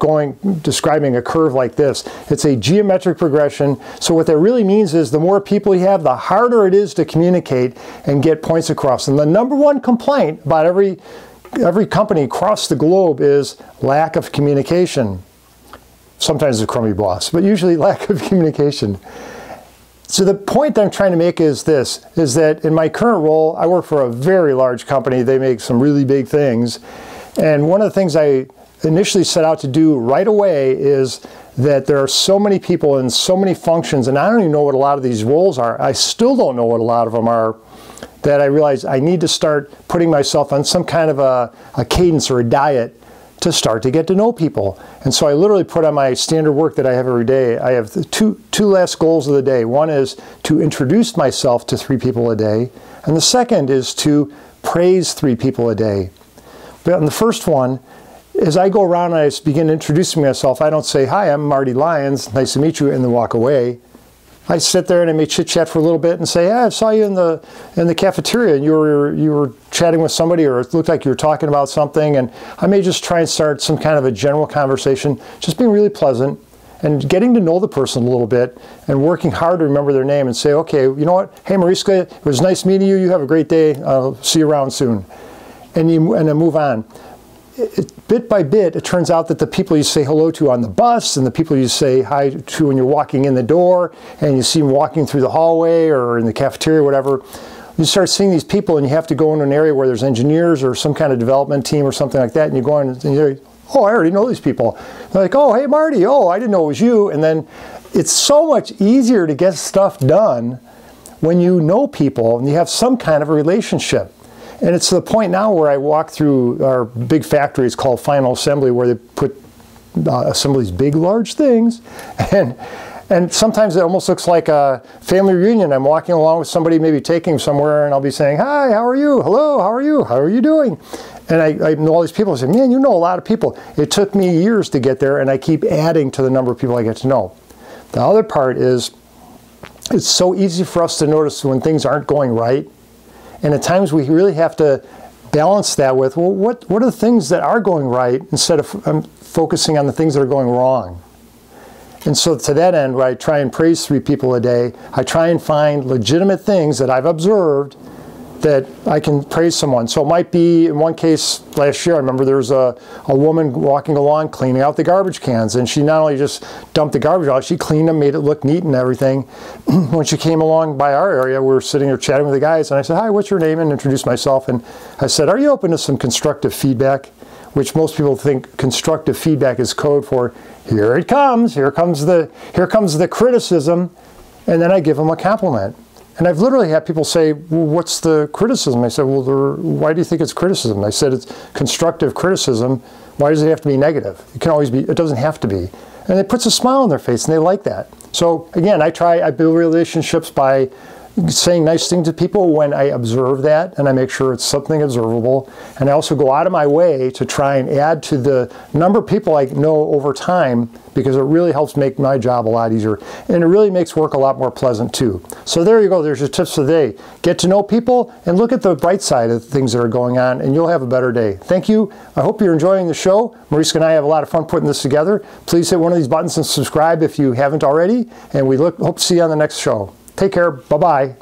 describing a curve like this. It's a geometric progression. So what that really means is the more people you have, the harder it is to communicate and get points across. And the number one complaint about every company across the globe is lack of communication. Sometimes a crummy boss, but usually lack of communication. So the point I'm trying to make is this, is that in my current role, I work for a very large company. They make some really big things. And one of the things I initially set out to do right away is that there are so many people and so many functions, and I don't even know what a lot of these roles are. I still don't know what a lot of them are, that I realized I need to start putting myself on some kind of a cadence or a diet to start to get to know people. And so I literally put on my standard work that I have every day. I have two last goals of the day. One is to introduce myself to 3 people a day, and the second is to praise 3 people a day. But on the first one, as I go around and I begin introducing myself, I don't say, "Hi, I'm Marty Lyons, nice to meet you," and then walk away. I sit there and I may chit-chat for a little bit and say, "I saw you in the cafeteria and you were chatting with somebody, or it looked like you were talking about something," and I may just try and start some kind of a general conversation, just being really pleasant. and getting to know the person a little bit and working hard to remember their name and say, okay, you know what? Hey, Mariska, it was nice meeting you. You have a great day. I'll see you around soon. And then move on. Bit by bit, it turns out that the people you say hello to on the bus and the people you say hi to when you're walking in the door and you see them walking through the hallway or in the cafeteria or whatever, you start seeing these people and you have to go into an area where there's engineers or some kind of development team or something like that, and you go in and you're, oh, I already know these people. They're like, oh, hey, Marty, oh, I didn't know it was you. And then it's so much easier to get stuff done when you know people and you have some kind of a relationship. And it's to the point now where I walk through our big factories called Final Assembly, where they put assemble these big, large things. And sometimes it almost looks like a family reunion. I'm walking along with somebody, maybe taking them somewhere, and I'll be saying, hi, how are you? Hello, how are you? How are you doing? And I know all these people. I say, man, you know a lot of people. It took me years to get there, and I keep adding to the number of people I get to know. The other part is, it's so easy for us to notice when things aren't going right. And at times we really have to balance that with, well, what are the things that are going right instead of focusing on the things that are going wrong. And so to that end, where I try and praise 3 people a day, I try and find legitimate things that I've observed that I can praise someone. So it might be, in one case last year, I remember there was a woman walking along cleaning out the garbage cans, and she not only just dumped the garbage out, she cleaned them, made it look neat and everything. When she came along by our area, we were sitting there chatting with the guys, and I said, hi, what's your name? And introduced myself, and I said, are you open to some constructive feedback? Which most people think constructive feedback is code for, here it comes, here comes the criticism, and then I give them a compliment. And I've literally had people say, well, what's the criticism? I said, well, why do you think it's criticism? I said, it's constructive criticism. Why does it have to be negative? It can always be, it doesn't have to be. And it puts a smile on their face, and they like that. So again, I build relationships by saying nice things to people when I observe that, and I make sure it's something observable. And I also go out of my way to try and add to the number of people I know over time, because it really helps make my job a lot easier. And it really makes work a lot more pleasant too. So there you go, there's your tips for the day. Get to know people and look at the bright side of things that are going on, and you'll have a better day. Thank you. I hope you're enjoying the show. Mariska and I have a lot of fun putting this together. Please hit one of these buttons and subscribe if you haven't already, and we hope to see you on the next show. Take care. Bye-bye.